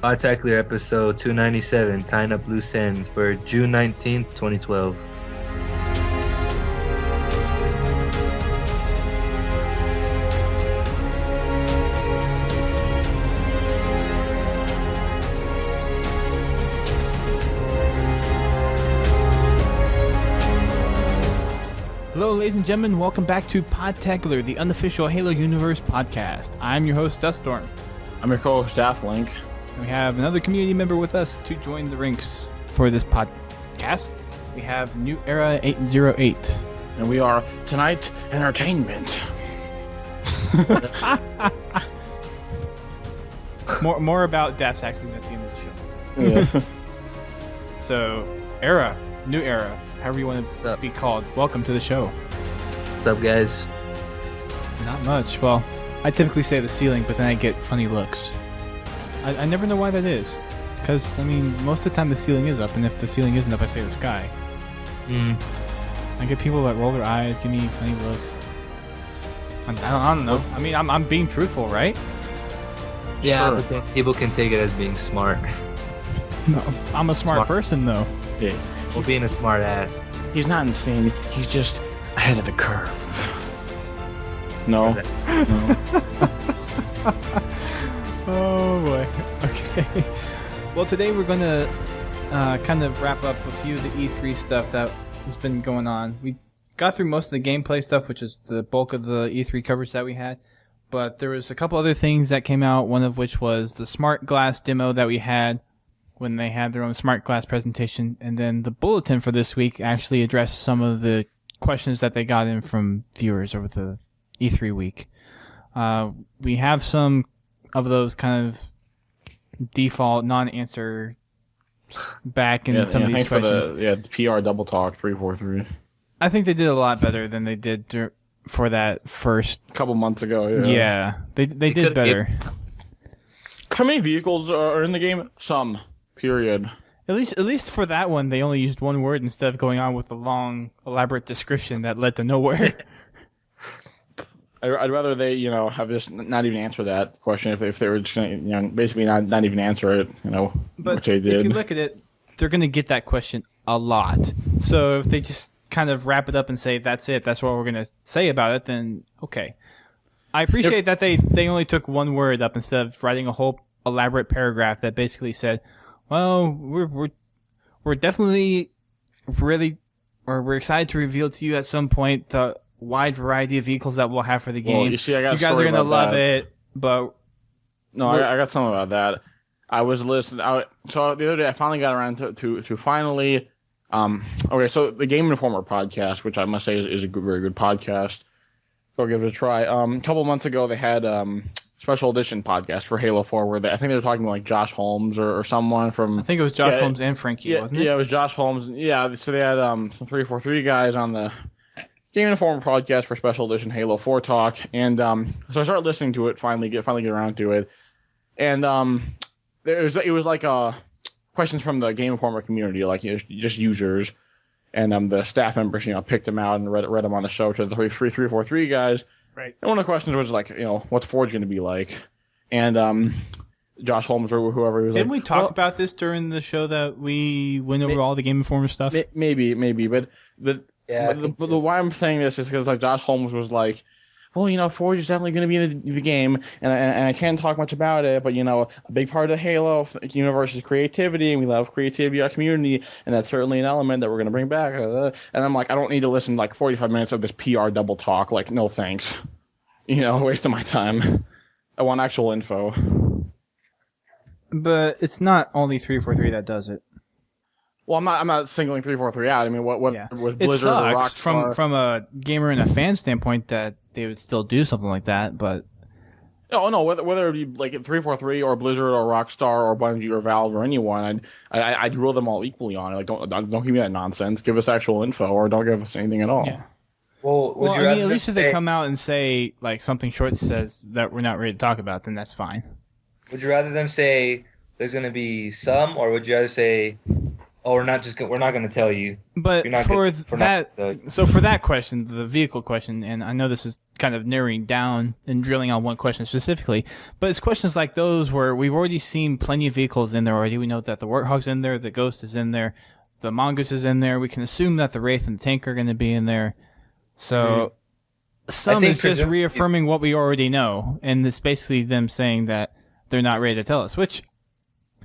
Podtacular episode 297, Tying Up Loose Ends for June 19th, 2012. Hello, ladies and gentlemen. Welcome back to Podtacular, the unofficial Halo Universe podcast. I'm your host, Duststorm. I'm your co-host, DaftLink. And we have another community member with us to join the ranks for this podcast. We have New Era 808. And we are Tonight Entertainment. more about Daft Saxon at the end of the show. Yeah. So, Era, New Era, however you want to be called. Welcome to the show. What's up, guys? Not much. Well, I typically say the ceiling, but then I get funny looks. I never know why that is. Because, I mean, most of the time the ceiling is up, and if the ceiling isn't up, I say the sky. I get people that roll their eyes, give me funny looks. I don't know. I mean, I'm being truthful, right? Yeah, Sure. but then people can take it as being smart. No, I'm a smart person, though. Yeah. Well, being a smart ass. He's not insane. He's just ahead of the curve. No. No. Oh boy. Okay. Well, today we're going to kind of wrap up a few of the E3 stuff that has been going on. We got through most of the gameplay stuff, which is the bulk of the E3 coverage that we had. But there was a couple other things that came out, one of which was the smart glass demo that we had when they had their own smart glass presentation. And then the bulletin for this week actually addressed some of the questions that they got in from viewers over the E3 week. We have some of those kind of default non-answer back in some of these questions. The PR double talk 343. I think they did a lot better than they did for that first. A couple months ago, yeah. Yeah, they did better. How many vehicles are in the game? Some. Period. At least for that one, they only used one word instead of going on with a long, elaborate description that led to nowhere. I'd rather they, have just not even answer that question if they were just going to, basically not even answer it, But which they did. if you look at it, they're going to get that question a lot. So if they just kind of wrap it up and say, that's it, that's what we're going to say about it, then okay. I appreciate that they only took one word up instead of writing a whole elaborate paragraph that basically said, well, we're definitely we're excited to reveal to you at some point the wide variety of vehicles that we'll have for the game. Well, you see, I got you guys are gonna love it, but no, I got something about that. I was listening. So the other day, I finally got around to finally. Okay, so the Game Informer podcast, which I must say is a very good podcast. Go give it a try. A couple months ago, they had special edition podcast for Halo 4, where I think they were talking to like Josh Holmes or someone from. I think it was Josh Holmes and Frankie, wasn't it? Yeah, it was Josh Holmes. Yeah, so they had some 343 guys on the Game Informer podcast for special edition Halo 4 talk, and so I started listening to it. Finally get around to it, and it was like questions from the Game Informer community, like just users, and the staff members picked them out and read them on the show to the 343 guys. Right. And one of the questions was like, what's Forge going to be like? And Josh Holmes or whoever was Didn't we talk about this during the show that we went over all the Game Informer stuff? Maybe, but the why I'm saying this is because like Josh Holmes was like, well, Forge is definitely going to be in the game, and I can't talk much about it, but a big part of the Halo universe is creativity, and we love creativity in our community, and that's certainly an element that we're going to bring back. And I'm like, I don't need to listen to like 45 minutes of this PR double talk. Like, no thanks. Wasting my time. I want actual info. But it's not only 343 that does it. Well, I'm not singling 343 out. I mean, what was Blizzard it sucks or Rockstar? from a gamer and a fan standpoint that they would still do something like that, but no, whether it be like 343 or Blizzard or Rockstar or Bungie or Valve or anyone, I'd rule them all equally on it. Like, don't give me that nonsense. Give us actual info, or don't give us anything at all. Yeah. Well, I mean, at least if they come out and say like something short that says that we're not ready to talk about, then that's fine. Would you rather them say there's going to be some, or would you rather say Oh, we're not going to tell you. But for that question, the vehicle question, and I know this is kind of narrowing down and drilling on one question specifically, but it's questions like those where we've already seen plenty of vehicles in there already. We know that the Warthog's in there, the Ghost is in there, the Mongoose is in there. We can assume that the Wraith and the Tank are going to be in there. So some is just reaffirming what we already know, and it's basically them saying that they're not ready to tell us, which,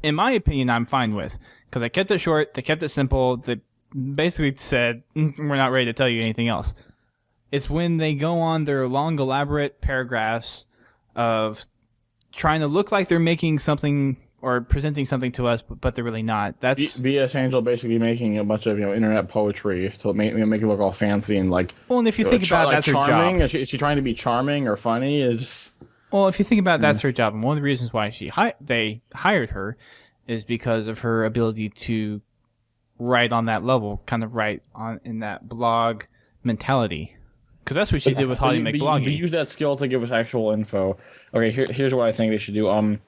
in my opinion, I'm fine with. Because I kept it short, they kept it simple, they basically said, we're not ready to tell you anything else. It's when they go on their long, elaborate paragraphs of trying to look like they're making something or presenting something to us, but they're really not. That's BS Angel basically making a bunch of internet poetry to make it look all fancy and like. Well, and if you think about it, that's charming. her job. Is she trying to be charming or funny? Well, if you think about it, that's her job, and one of the reasons why they hired her is because of her ability to write on that level, kind of write on in that blog mentality. Because that's what she did with Holly McBlogging. We use that skill to give us actual info. Okay, here's what I think they should do.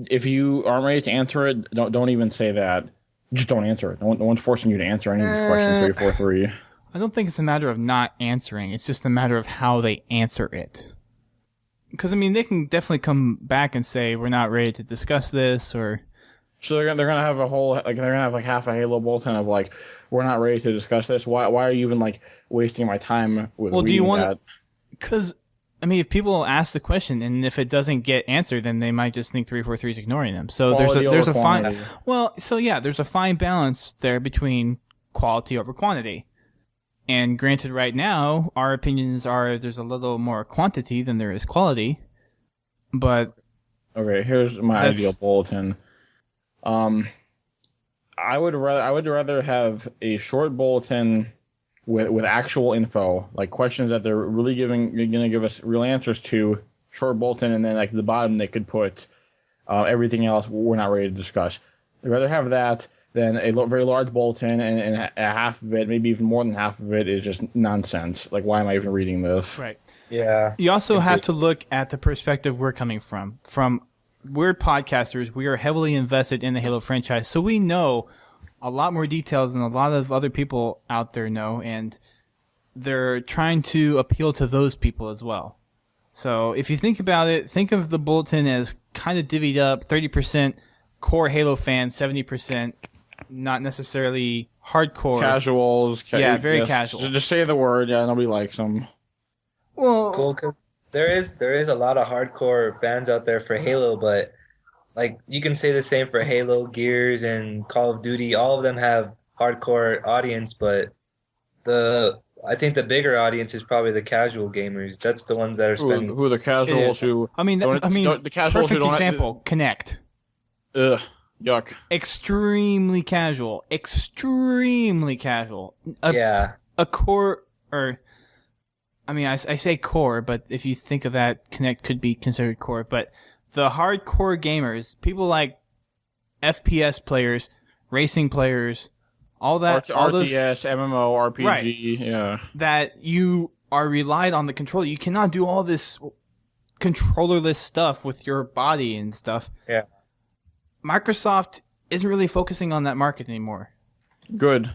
If you aren't ready to answer it, don't even say that. Just don't answer it. No one's forcing you to answer any of these questions 3, 4, 3. I don't think it's a matter of not answering. It's just a matter of how they answer it. Because, I mean, they can definitely come back and say, we're not ready to discuss this, or... So they're gonna have a whole, like, they're gonna have, like, half a Halo bulletin of, like, we're not ready to discuss this. Why are you even, like, wasting my time with reading that? Do you want... Because, I mean, if people ask the question, and if it doesn't get answered, then they might just think 343 is ignoring them. So there's a fine... Well, so yeah, there's a fine balance there between quality over quantity. And granted, right now, our opinions are there's a little more quantity than there is quality, but... Okay, here's my ideal bulletin. I would rather have a short bulletin with actual info, like questions that they're really going to give us real answers to, short bulletin, and then like at the bottom they could put everything else we're not ready to discuss. I'd rather have that than a very large bulletin, and a half of it, maybe even more than half of it, is just nonsense. Like, why am I even reading this? Right. Yeah. You also have to look at the perspective we're coming from. We're podcasters. We are heavily invested in the Halo franchise, so we know a lot more details than a lot of other people out there know, and they're trying to appeal to those people as well. So if you think about it, think of the bulletin as kind of divvied up, 30% core Halo fans, 70% not necessarily hardcore. Casuals. Very casual. Just say the word. Yeah, nobody likes them. Well, cool. Cause there is a lot of hardcore fans out there for Halo, but like you can say the same for Halo, Gears, and Call of Duty. All of them have hardcore audience, but I think the bigger audience is probably the casual gamers. That's the ones that are spending. Who are the casuals who? The casuals perfect who example. Connect. Ugh. Yuck. Extremely casual. A core, or I mean, I say core, but if you think of that, Connect could be considered core. But the hardcore gamers, people like FPS players, racing players, all that, all those RTS, MMO, RPG, right, yeah. That you are relied on the controller. You cannot do all this controllerless stuff with your body and stuff. Yeah. Microsoft isn't really focusing on that market anymore. Good.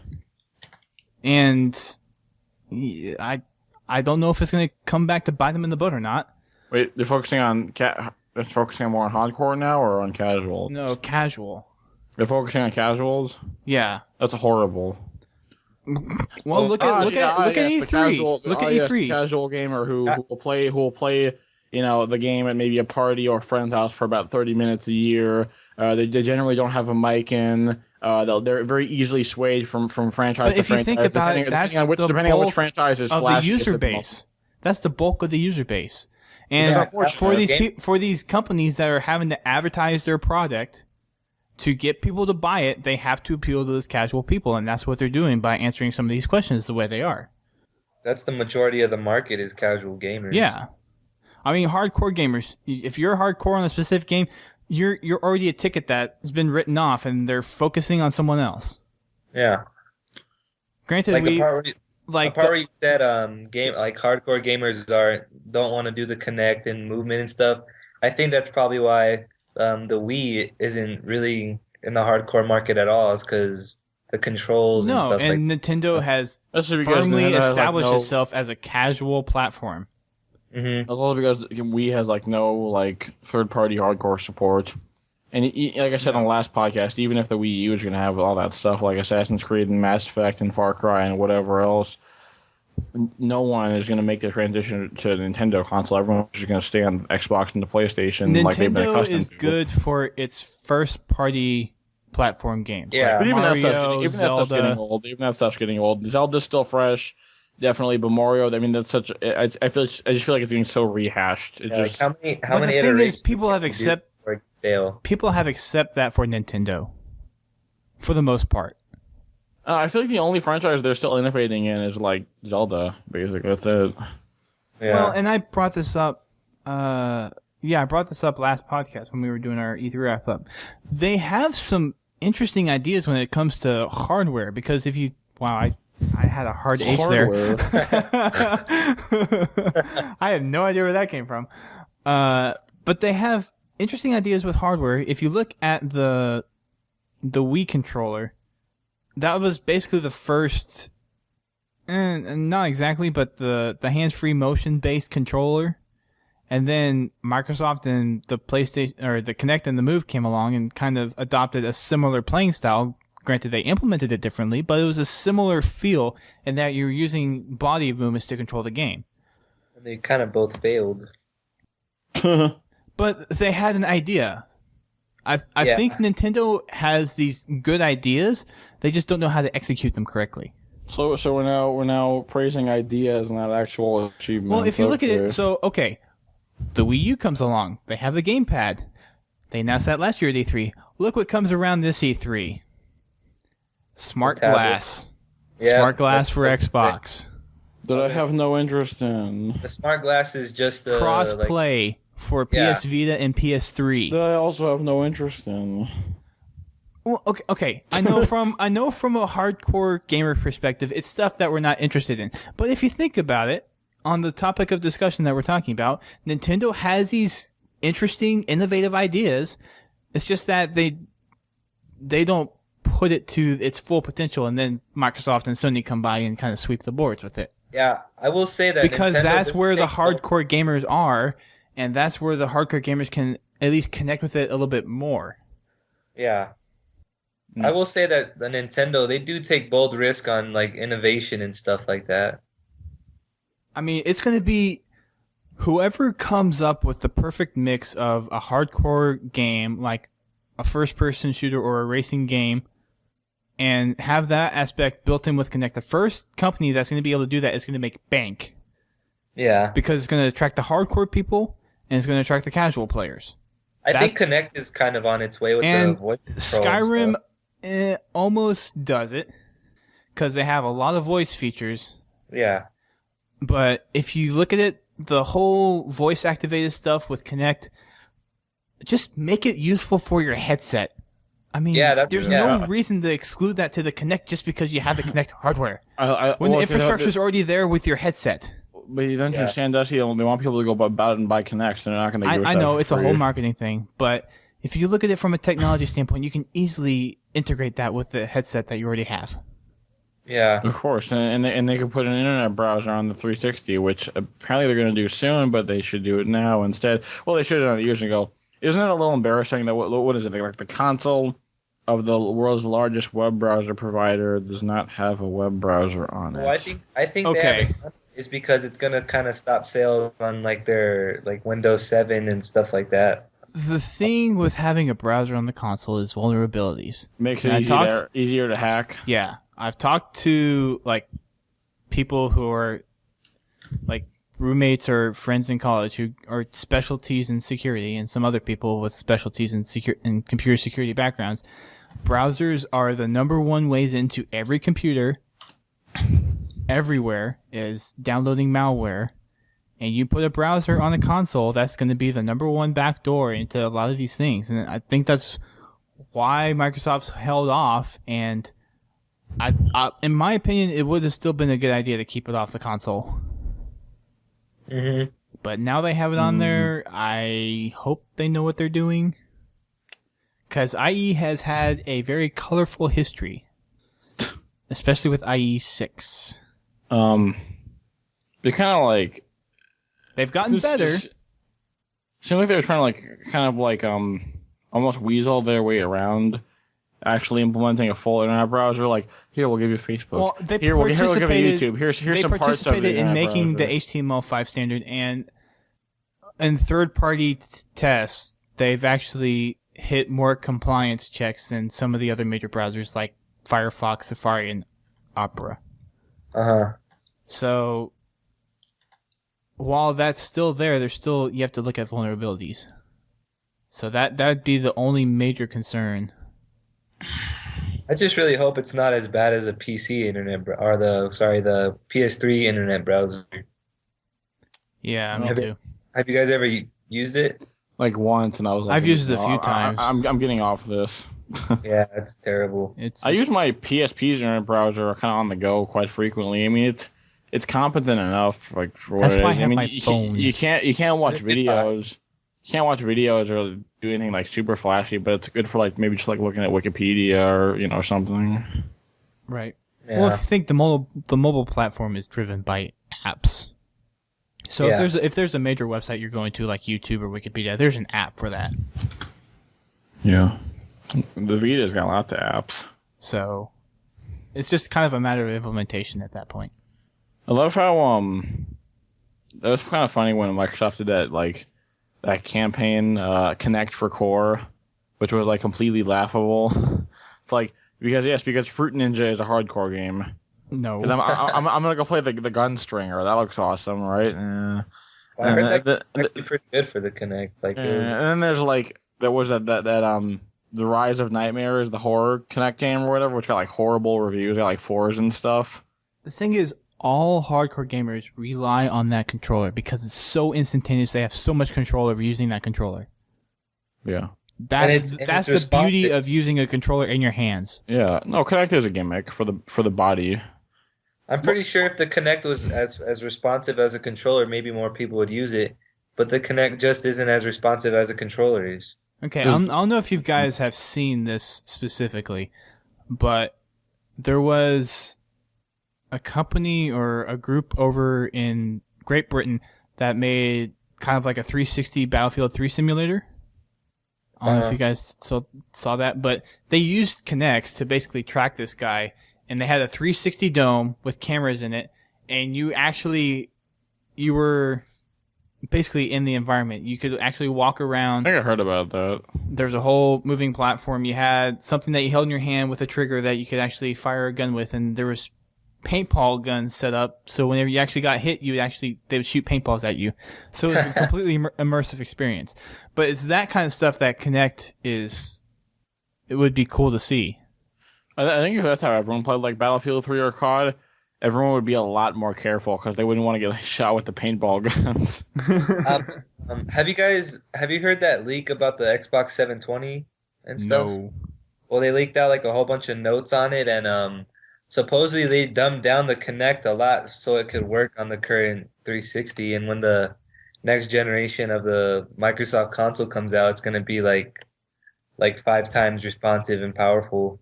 And I don't know if it's going to come back to bite them in the butt or not. Wait, they're focusing on they're focusing more on hardcore now or on casual? No, casual. They're focusing on casuals? Yeah. That's horrible. Well, look at E3. Look at E3. The casual gamer who will play the game at maybe a party or a friend's house for about 30 minutes a year. They generally don't have a mic in. They're very easily swayed from franchise to franchise. But if you think about it, that's depending on which franchise is of the user base. That's the bulk of the user base. And for these companies that are having to advertise their product to get people to buy it, they have to appeal to those casual people, and that's what they're doing by answering some of these questions the way they are. That's the majority of the market is casual gamers. Yeah. I mean, hardcore gamers. If you're hardcore on a specific game, you're already a ticket that has been written off, and they're focusing on someone else. Yeah. Granted, the part where you said hardcore gamers don't want to do the connect and movement and stuff. I think that's probably why the Wii isn't really in the hardcore market at all is because the controls and stuff and Nintendo has firmly established itself as a casual platform. Mm-hmm. That's also because Wii has like no like third-party hardcore support. And like I said on the last podcast, even if the Wii U is going to have all that stuff like Assassin's Creed and Mass Effect and Far Cry and whatever else, no one is going to make the transition to a Nintendo console. Everyone's just going to stay on Xbox and the PlayStation Nintendo like they've been accustomed to. Nintendo is good for its first-party platform games. Yeah, but even Mario, that stuff's getting old. Even that stuff's getting old. Zelda's still fresh, definitely. But Mario, I mean, that's such. I just feel like it's getting so rehashed. It just how many the thing is, iterations people have accept that for Nintendo, for the most part. I feel like the only franchise they're still innovating in is like Zelda. Basically, that's it. Yeah. Well, and I brought this up. I brought this up last podcast when we were doing our E3 wrap up. They have some interesting ideas when it comes to hardware because if you I had a hard H there. I have no idea where that came from. But they have interesting ideas with hardware. If you look at the Wii controller, that was basically the first, not exactly, but the hands-free motion-based controller. And then Microsoft and the PlayStation or the Kinect and the Move came along and kind of adopted a similar playing style. Granted, they implemented it differently, but it was a similar feel in that you're using body movements to control the game. And they kind of both failed. But they had an idea. I think Nintendo has these good ideas. They just don't know how to execute them correctly. So we're now praising ideas, not actual achievements. Well, if you look at it, the Wii U comes along. They have the gamepad. They announced that last year at E3. Look what comes around this E3. Smart glass. Yeah, Smart glass for Xbox. That I have no interest in. The smart glass is just cross-play for PS Vita and PS3. That I also have no interest in. Well, okay. I know from a hardcore gamer perspective, it's stuff that we're not interested in. But if you think about it, on the topic of discussion that we're talking about, Nintendo has these interesting, innovative ideas. It's just that they don't put it to its full potential, and then Microsoft and Sony come by and kind of sweep the boards with it. Yeah, I will say that because Nintendo that's where the hardcore gamers are, and that's where the hardcore gamers can at least connect with it a little bit more. Yeah. I will say that the Nintendo, they do take bold risk on like innovation and stuff like that. I mean, it's going to be whoever comes up with the perfect mix of a hardcore game, like a first-person shooter or a racing game, and have that aspect built in with Kinect. The first company that's going to be able to do that is going to make bank. Yeah. Because it's going to attract the hardcore people, and it's going to attract the casual players. I think Kinect is kind of on its way with the voice control. Skyrim almost does it, because they have a lot of voice features. Yeah. But if you look at it, the whole voice-activated stuff with Kinect, just make it useful for your headset. I mean, there's no reason to exclude that to the Kinect just because you have the Kinect hardware. When the infrastructure is already there with your headset. But you don't understand, Dusty. They want people to go about it and buy Kinects. They're not going to give I know, it's a whole marketing thing. But if you look at it from a technology standpoint, you can easily integrate that with the headset that you already have. Yeah, of course, and they could put an internet browser on the 360, which apparently they're going to do soon, but they should do it now instead. Well, they should have done it years ago. Isn't it a little embarrassing that what is it like the console of the world's largest web browser provider does not have a web browser on it? Well, I think they have it is because it's going to kind of stop sales on like their like Windows 7 and stuff like that. The thing with having a browser on the console is vulnerabilities. Makes it easier to hack. Yeah. I've talked to like people who are like roommates or friends in college who are specialties in security, and some other people with specialties in computer security backgrounds. Browsers are the number one ways into every computer everywhere is downloading malware, and you put a browser on a console, that's going to be the number one backdoor into a lot of these things. And I think that's why Microsoft's held off, and I, in my opinion, it would have still been a good idea to keep it off the console. Mm-hmm. But now they have it on there. I hope they know what they're doing. because IE has had a very colorful history, especially with IE 6. They're kind of like they've gotten better. Seems like they were trying to almost weasel their way around actually implementing a full internet browser. Like, here, we'll give you Facebook. Well, we'll give you YouTube. Here's some parts of it. They participated in making the HTML5 standard, and in third-party tests, they've actually hit more compliance checks than some of the other major browsers like Firefox, Safari, and Opera. So, while that's still there, you have to look at vulnerabilities. So that'd be the only major concern. I just really hope it's not as bad as a PC the PS3 internet browser. Yeah, me too. Have you guys ever used it? Like once, and I was like, I've used it a few times. I'm getting off this. Yeah, it's terrible. I use my PSP's internet browser kind of on the go quite frequently. I mean, it's competent enough, like, for what it is. That's why I have my phone. You can't watch videos. You can't watch videos or do anything like super flashy, but it's good for like maybe just like looking at Wikipedia or something. Right. Yeah. Well, if you think the mobile platform is driven by apps, so if there's a major website you're going to like YouTube or Wikipedia, there's an app for that. Yeah. The Vita's got lots of apps. So it's just kind of a matter of implementation at that point. I love how that was kind of funny when Microsoft did that campaign, Connect for Core, which was like completely laughable. It's like because Fruit Ninja is a hardcore game. No, because I'm gonna go play the Gunstringer. That looks awesome, right? I heard that's actually pretty good for the Connect. And then there's that The Rise of Nightmares, the horror Connect game or whatever, which got like horrible reviews, got like 4s and stuff. The thing is, all hardcore gamers rely on that controller because it's so instantaneous. They have so much control over using that controller. Yeah. That's the beauty of using a controller in your hands. Yeah. No, Connect is a gimmick for the body. I'm pretty sure if the Connect was as responsive as a controller, maybe more people would use it. But the Connect just isn't as responsive as a controller is. Okay, I don't know if you guys have seen this specifically, but there was a company or a group over in Great Britain that made kind of like a 360 Battlefield 3 simulator. I don't know if you guys saw that, but they used Kinects to basically track this guy, and they had a 360 dome with cameras in it, and you were basically in the environment. You could actually walk around. I think I heard about that. There's a whole moving platform. You had something that you held in your hand with a trigger that you could actually fire a gun with, and there was paintball guns set up, so whenever you actually got hit, they would shoot paintballs at you. So it was a completely immersive experience. But it's that kind of stuff that Kinect it would be cool to see. I think if that's how everyone played like Battlefield 3 or COD, everyone would be a lot more careful because they wouldn't want to get shot with the paintball guns. Have you heard that leak about the Xbox 720 and stuff? No. Well, they leaked out like a whole bunch of notes on it, and supposedly they dumbed down the Kinect a lot so it could work on the current 360. And when the next generation of the Microsoft console comes out, it's going to be like 5 times responsive and powerful.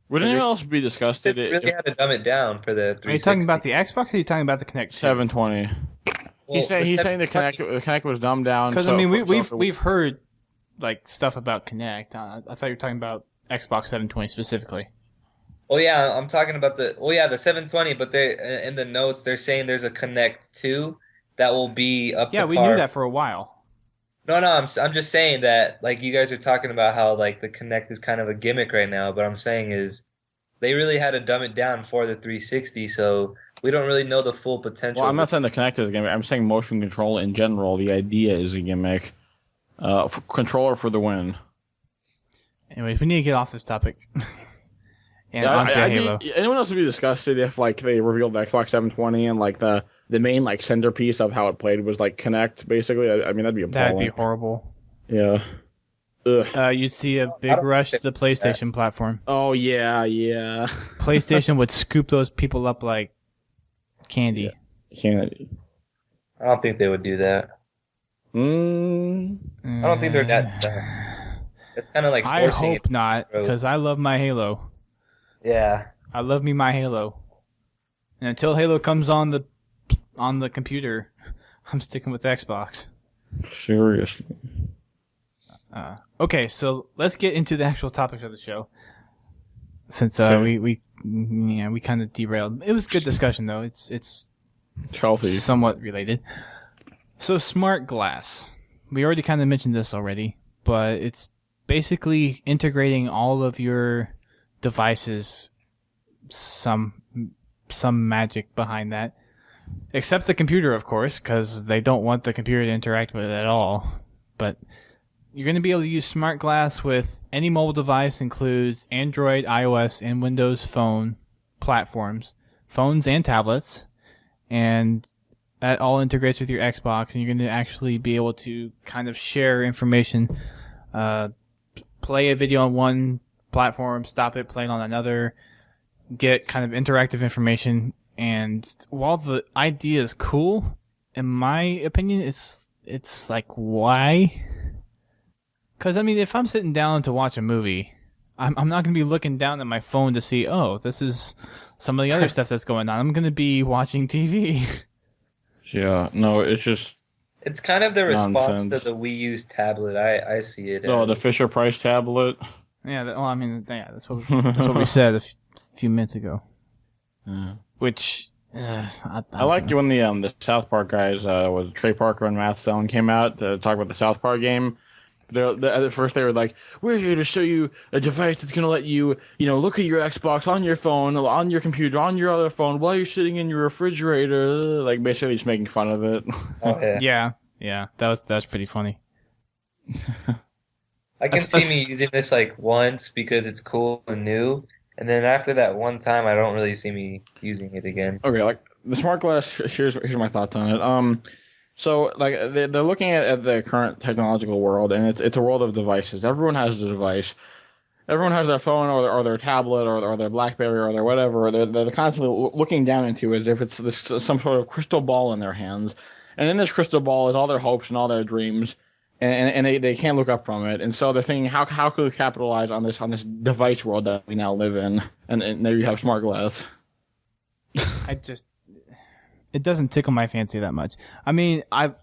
Would anyone else be disgusted? They really had to dumb it down for the 360. Are you talking about the Xbox or are you talking about the Kinect 720? He's saying the Kinect was dumbed down. Because we've heard like stuff about Kinect. I thought you were talking about Xbox 720 specifically. Oh yeah, I'm talking about the 720. But they in the notes they're saying there's a Kinect 2 that will be up to par. Yeah, we knew that for a while. No, I'm just saying that like you guys are talking about how like the Kinect is kind of a gimmick right now. But I'm saying is they really had to dumb it down for the 360, so we don't really know the full potential. Well, I'm not saying the Kinect is a gimmick. I'm saying motion control in general. The idea is a gimmick. Controller for the win. Anyways, we need to get off this topic. And onto Halo. Anyone else would be disgusted if like they revealed the Xbox 720 and like the main like centerpiece of how it played was like Kinect, basically? I mean, that'd be appalling. That'd be horrible. Yeah. Ugh. You'd see a big rush to the PlayStation platform. Oh yeah. PlayStation would scoop those people up like candy. Candy. I don't think they would do that. I don't think they're that dumb. It's kind of like I forcing hope not, because I love my Halo. Yeah. I love me my Halo. And until Halo comes on the computer, I'm sticking with Xbox. Seriously. Okay, so let's get into the actual topics of the show. Since we kind of derailed. It was a good discussion though. It's healthy, somewhat related. So smart glass. We already kind of mentioned this already, but it's basically integrating all of your devices. Some magic behind that, except the computer, of course, because they don't want the computer to interact with it at all. But you're going to be able to use smart glass with any mobile device, includes Android, iOS, and Windows Phone platforms, phones and tablets, and that all integrates with your Xbox, and you're going to actually be able to kind of share information, play a video on one platform, stop it, play it on another, get kind of interactive information. And while the idea is cool, in my opinion, it's like, why? Because, I mean, if I'm sitting down to watch a movie, I'm not going to be looking down at my phone to see, oh, this is some of the other stuff that's going on. I'm going to be watching TV. Yeah, no, it's just... It's kind of the response nonsense. to the Wii U's tablet. I see it. Oh, the Fisher-Price tablet? Yeah, that's what we said a few minutes ago. Yeah. Which... I liked when the South Park guys, with Trey Parker and Matt Stone, came out to talk about the South Park game. At first they were like, we're here to show you a device that's going to let you, look at your Xbox on your phone, on your computer, on your other phone, while you're sitting in your refrigerator. Like, basically just making fun of it. Oh, yeah. Yeah. That was pretty funny. I can see me using this, like, once because it's cool and new. And then after that one time, I don't really see me using it again. Okay, like, the smart glass, here's my thoughts on it. So, like, they're looking at the current technological world, and it's a world of devices. Everyone has a device. Everyone has their phone or their tablet or their BlackBerry or their whatever. They're constantly looking down into as if it's some sort of crystal ball in their hands. And in this crystal ball is all their hopes and all their dreams, and they can't look up from it. And so they're thinking, how could we capitalize on this device world that we now live in? And there you have smart glass. It doesn't tickle my fancy that much. I mean, I'd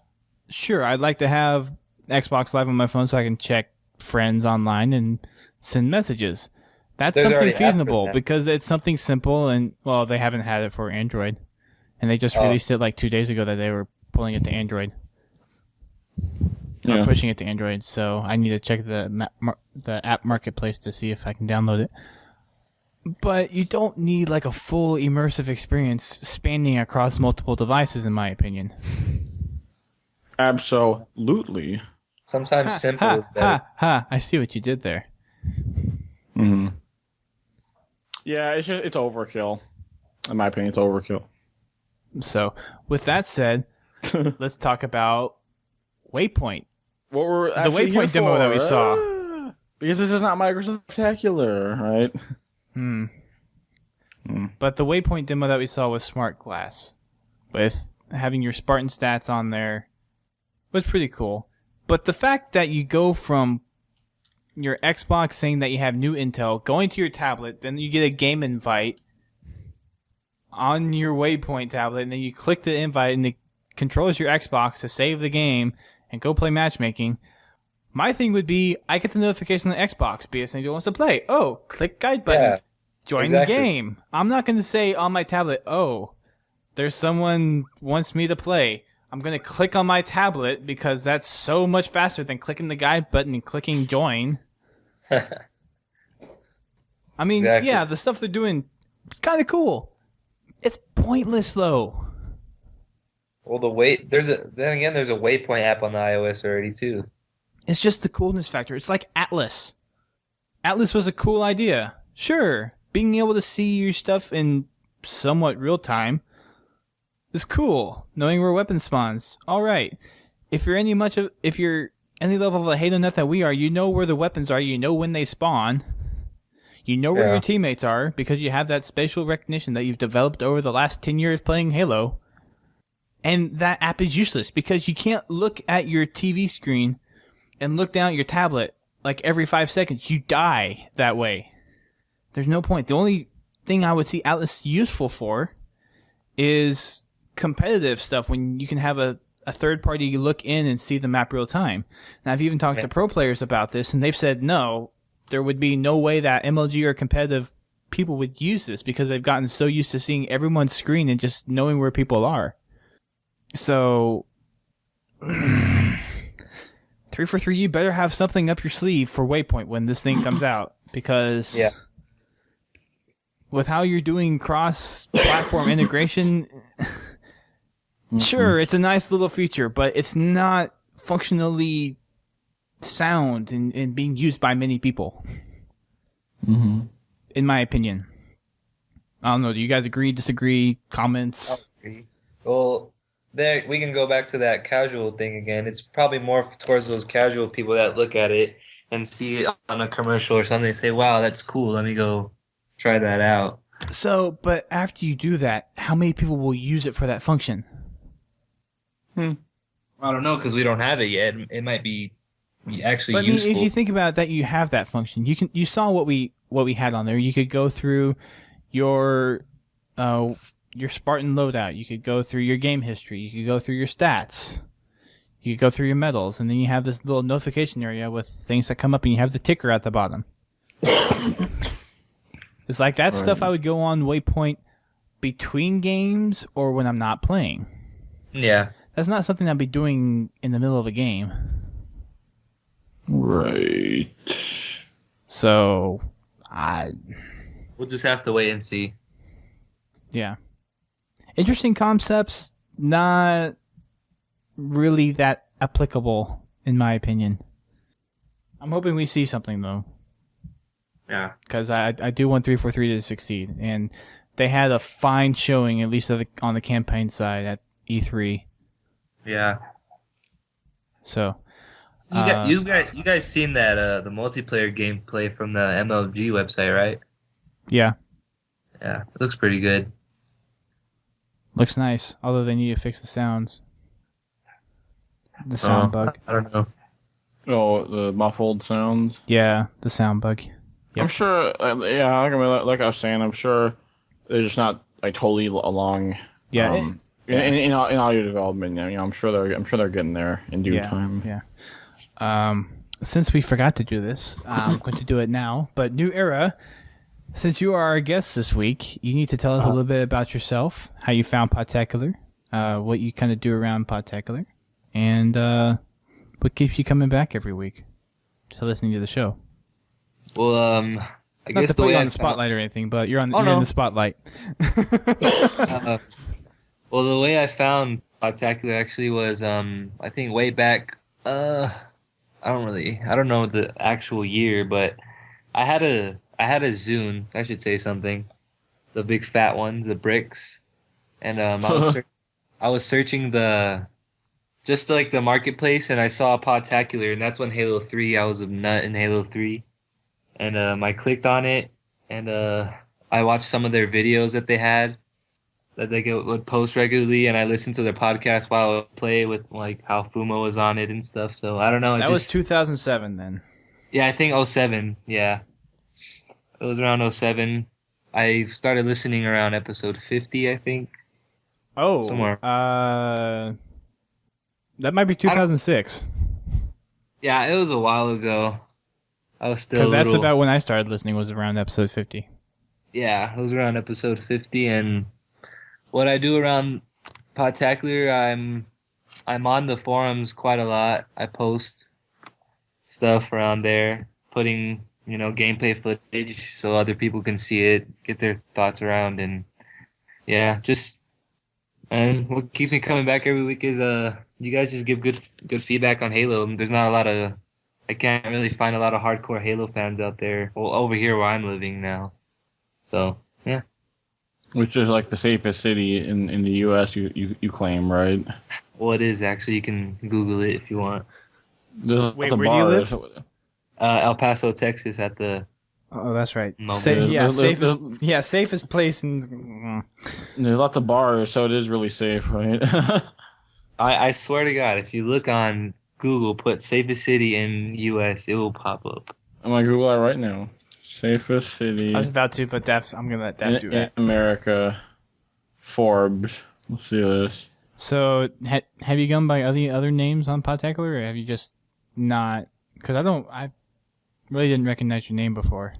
like to have Xbox Live on my phone so I can check friends online and send messages. That's something feasible because it's something simple, and, well, they haven't had it for Android. And they just released it like 2 days ago that they were pulling it to Android. Or pushing it to Android, so I need to check the app marketplace to see if I can download it. But you don't need like a full immersive experience spanning across multiple devices, in my opinion. Absolutely. Sometimes simple is better. I see what you did there. Mm-hmm. Yeah, it's overkill. In my opinion, it's overkill. So, with that said, let's talk about Waypoint. What we're the Waypoint demo that we saw. Because this is not Microsoft Podtacular, right? But the Waypoint demo that we saw was smart glass, with having your Spartan stats on there, was pretty cool. But the fact that you go from your Xbox saying that you have new intel, going to your tablet, then you get a game invite on your Waypoint tablet, and then you click the invite, and it controls your Xbox to save the game and go play matchmaking. My thing would be, I get the notification on the Xbox, BSNJ wants to play. Oh, click guide button. Join the game. I'm not going to say on my tablet, oh, there's someone wants me to play. I'm going to click on my tablet because that's so much faster than clicking the guide button and clicking join. I mean, yeah, the stuff they're doing is kind of cool. It's pointless, though. Well, there's a Waypoint app on the iOS already, too. It's just the coolness factor. It's like Atlas. Atlas was a cool idea. Sure. Being able to see your stuff in somewhat real time is cool. Knowing where weapon spawns, all right. If you're any level of a Halo nut that we are, you know where the weapons are. You know when they spawn. You know where your teammates are because you have that spatial recognition that you've developed over the last 10 years playing Halo. And that app is useless because you can't look at your TV screen and look down at your tablet like every 5 seconds. You die that way. There's no point. The only thing I would see Atlas useful for is competitive stuff when you can have a third party look in and see the map real time. And I've even talked to pro players about this, and they've said no, there would be no way that MLG or competitive people would use this because they've gotten so used to seeing everyone's screen and just knowing where people are. So 343, you better have something up your sleeve for Waypoint when this thing comes out, because with how you're doing cross-platform integration, sure, it's a nice little feature, but it's not functionally sound and being used by many people. In my opinion. I don't know. Do you guys agree, disagree, comments? Well, there we can go back to that casual thing again. It's probably more towards those casual people that look at it and see it on a commercial or something and say, wow, that's cool. Let me go try that out. So, but after you do that, how many people will use it for that function? I don't know, because we don't have it yet. It might be actually but useful. If you think about that, you have that function. You saw what we had on there. You could go through your Spartan loadout. You could go through your game history. You could go through your stats. You could go through your medals, and then you have this little notification area with things that come up, and you have the ticker at the bottom. It's like that stuff I would go on Waypoint between games or when I'm not playing. Yeah. That's not something I'd be doing in the middle of a game. Right. So, we'll just have to wait and see. Yeah. Interesting concepts, not really that applicable, in my opinion. I'm hoping we see something, though. Yeah. Because I do want 343 to succeed. And they had a fine showing, at least on the campaign side, at E3. Yeah. So... You guys seen that the multiplayer gameplay from the MLG website, right? Yeah. Yeah, it looks pretty good. Looks nice, although they need to fix the sounds. The sound bug. I don't know. Oh, the muffled sounds. Yeah, the sound bug. Yep. I'm sure. Like I was saying, I'm sure they're just not like totally along. Yeah. In audio development, I'm sure they're getting there in due time. Yeah. Since we forgot to do this, I'm going to do it now. But New Era, since you are our guest this week, you need to tell us a little bit about yourself, how you found Podtacular, what you kind of do around Podtacular, and what keeps you coming back every week to listening to the show. Well, I Not guess to the put way you I on the spotlight or anything, but you're in the spotlight. Well, the way I found Podtacular actually was, I think way back. I don't know the actual year, but I had a Zune. I should say something. The big fat ones, the bricks, and I was searching the marketplace, and I saw Podtacular, and that's when Halo 3. I was a nut in Halo 3, and I clicked on it, and I watched some of their videos that they had that they would post regularly, and I listened to their podcast while I would play with like how Fuma was on it and stuff. So I don't know. That was 2007 then. Yeah, I think 07. Yeah, it was around 07. I started listening around episode 50, I think. Oh, somewhere. That might be 2006. Yeah, it was a while ago. I was still because that's about when I started listening. Was around episode 50. Yeah, it was around episode 50, and what I do around Podtacular, I'm on the forums quite a lot. I post stuff around there, putting gameplay footage so other people can see it, get their thoughts around, and yeah, and what keeps me coming back every week is you guys just give good feedback on Halo. There's not a lot of I can't really find a lot of hardcore Halo fans out there. Well, over here where I'm living now, so yeah. Which is like the safest city in the U.S. You claim, right? Well, it is actually. You can Google it if you want. Wait, where do you live? El Paso, Texas, at the. Oh, that's right. Safest place in. There's lots of bars, so it is really safe, right? I swear to God, if you look on Google, put safest city in U.S., it will pop up. I'm gonna Google that right now. Safest city. I was about to, but I'm gonna let Daph do in it. America. Forbes. Let's see this. So, have you gone by other names on Podtacular, or have you just not? Because I really didn't recognize your name before.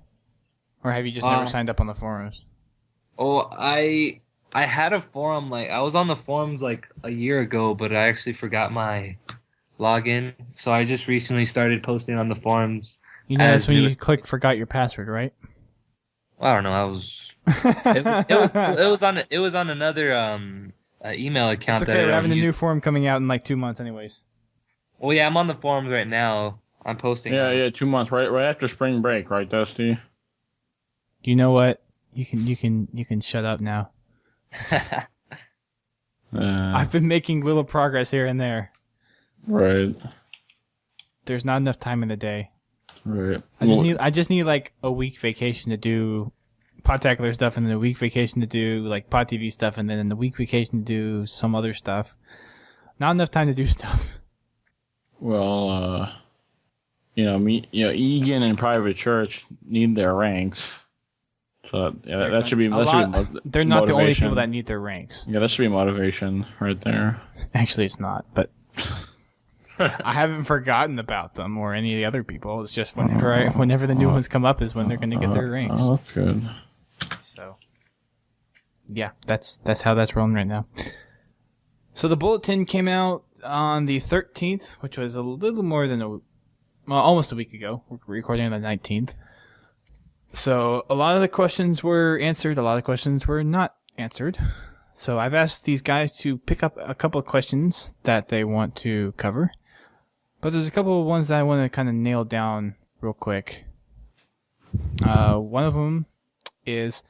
Or have you just never signed up on the forums? Oh, I had a forum, like, I was on the forums, like, a year ago, but I actually forgot my login, so I just recently started posting on the forums. You know, that's when you click forgot your password, right? I don't know, it was on another email account. It's okay, we're having a new forum coming out in like 2 months anyways. Well, yeah, I'm on the forums right now. I'm posting. Yeah, 2 months, right after spring break, right, Dusty? You know what? You can shut up now. I've been making little progress here and there. Right. There's not enough time in the day. Right. I just need like a week vacation to do Podtacular stuff, and then a week vacation to do like Pod TV stuff, and then a week vacation to do some other stuff. Not enough time to do stuff. Well, Egan and Private Church need their ranks. So that should be they're not the only people that need their ranks. Yeah, that should be motivation right there. Actually, it's not, but I haven't forgotten about them or any of the other people. It's just whenever the new ones come up is when they're going to get their ranks. Oh, that's good. So, yeah, that's how that's rolling right now. So the bulletin came out on the 13th, which was a little more than almost a week ago. We're recording on the 19th. So a lot of the questions were answered. A lot of questions were not answered. So I've asked these guys to pick up a couple of questions that they want to cover. But there's a couple of ones that I want to kind of nail down real quick. One of them is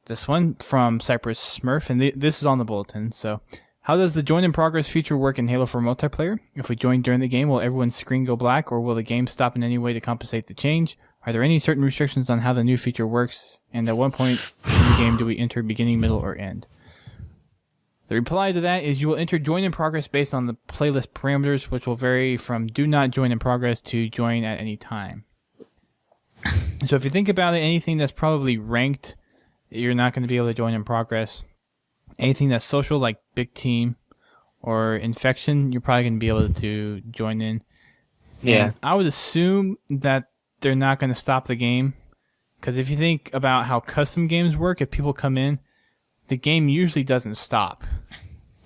this one from Cypress Smurf, and this is on the bulletin. So, how does the join in progress feature work in Halo 4 multiplayer? If we join during the game, will everyone's screen go black, or will the game stop in any way to compensate the change? Are there any certain restrictions on how the new feature works? And at what point in the game do we enter beginning, middle, or end? The reply to that is you will enter join in progress based on the playlist parameters, which will vary from do not join in progress to join at any time. So if you think about it, anything that's probably ranked, you're not going to be able to join in progress. Anything that's social, like Big Team or Infection, you're probably going to be able to join in. Yeah. And I would assume that they're not going to stop the game, because if you think about how custom games work, if people come in, the game usually doesn't stop.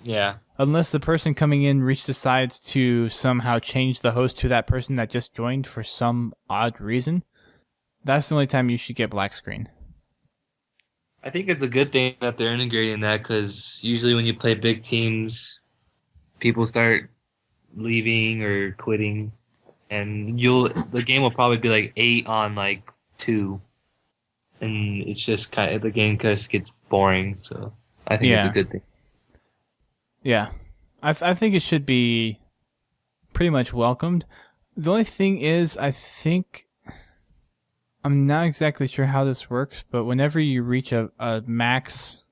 Yeah. Unless the person coming in decides to somehow change the host to that person that just joined for some odd reason. That's the only time you should get black screen. I think it's a good thing that they're integrating that, because usually when you play big teams, people start leaving or quitting, and the game will probably be like 8 on like 2, and it's just the game just gets boring. So I think it's a good thing. Yeah, I think it should be pretty much welcomed. The only thing is, I think I'm not exactly sure how this works, but whenever you reach a max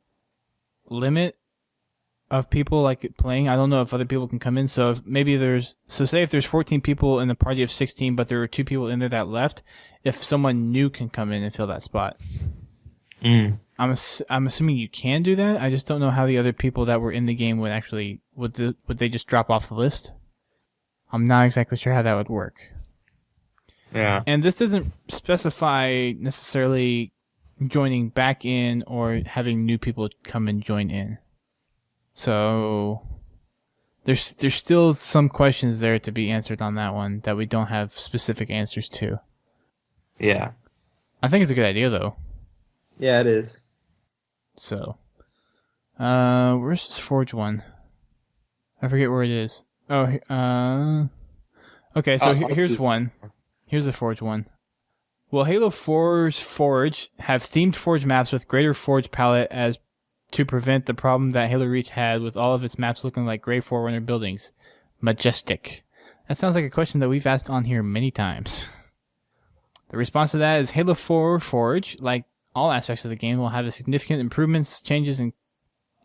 limit of people like playing, I don't know if other people can come in. So say if there's 14 people in a party of 16, but there were 2 people in there that left, if someone new can come in and fill that spot. I'm assuming you can do that. I just don't know how the other people that were in the game would they just drop off the list. I'm not exactly sure how that would work. Yeah. And this doesn't specify necessarily joining back in or having new people come and join in. So there's still some questions there to be answered on that one that we don't have specific answers to. Yeah. I think it's a good idea though. Yeah, it is. So, where's this Forge one? I forget where it is. Oh, okay, so here's one. Here's the Forge one. Will Halo 4's Forge have themed Forge maps with greater Forge palette as to prevent the problem that Halo Reach had with all of its maps looking like gray Forerunner buildings? Majestic. That sounds like a question that we've asked on here many times. The response to that is Halo 4 Forge, like all aspects of the game, will have significant improvements, changes,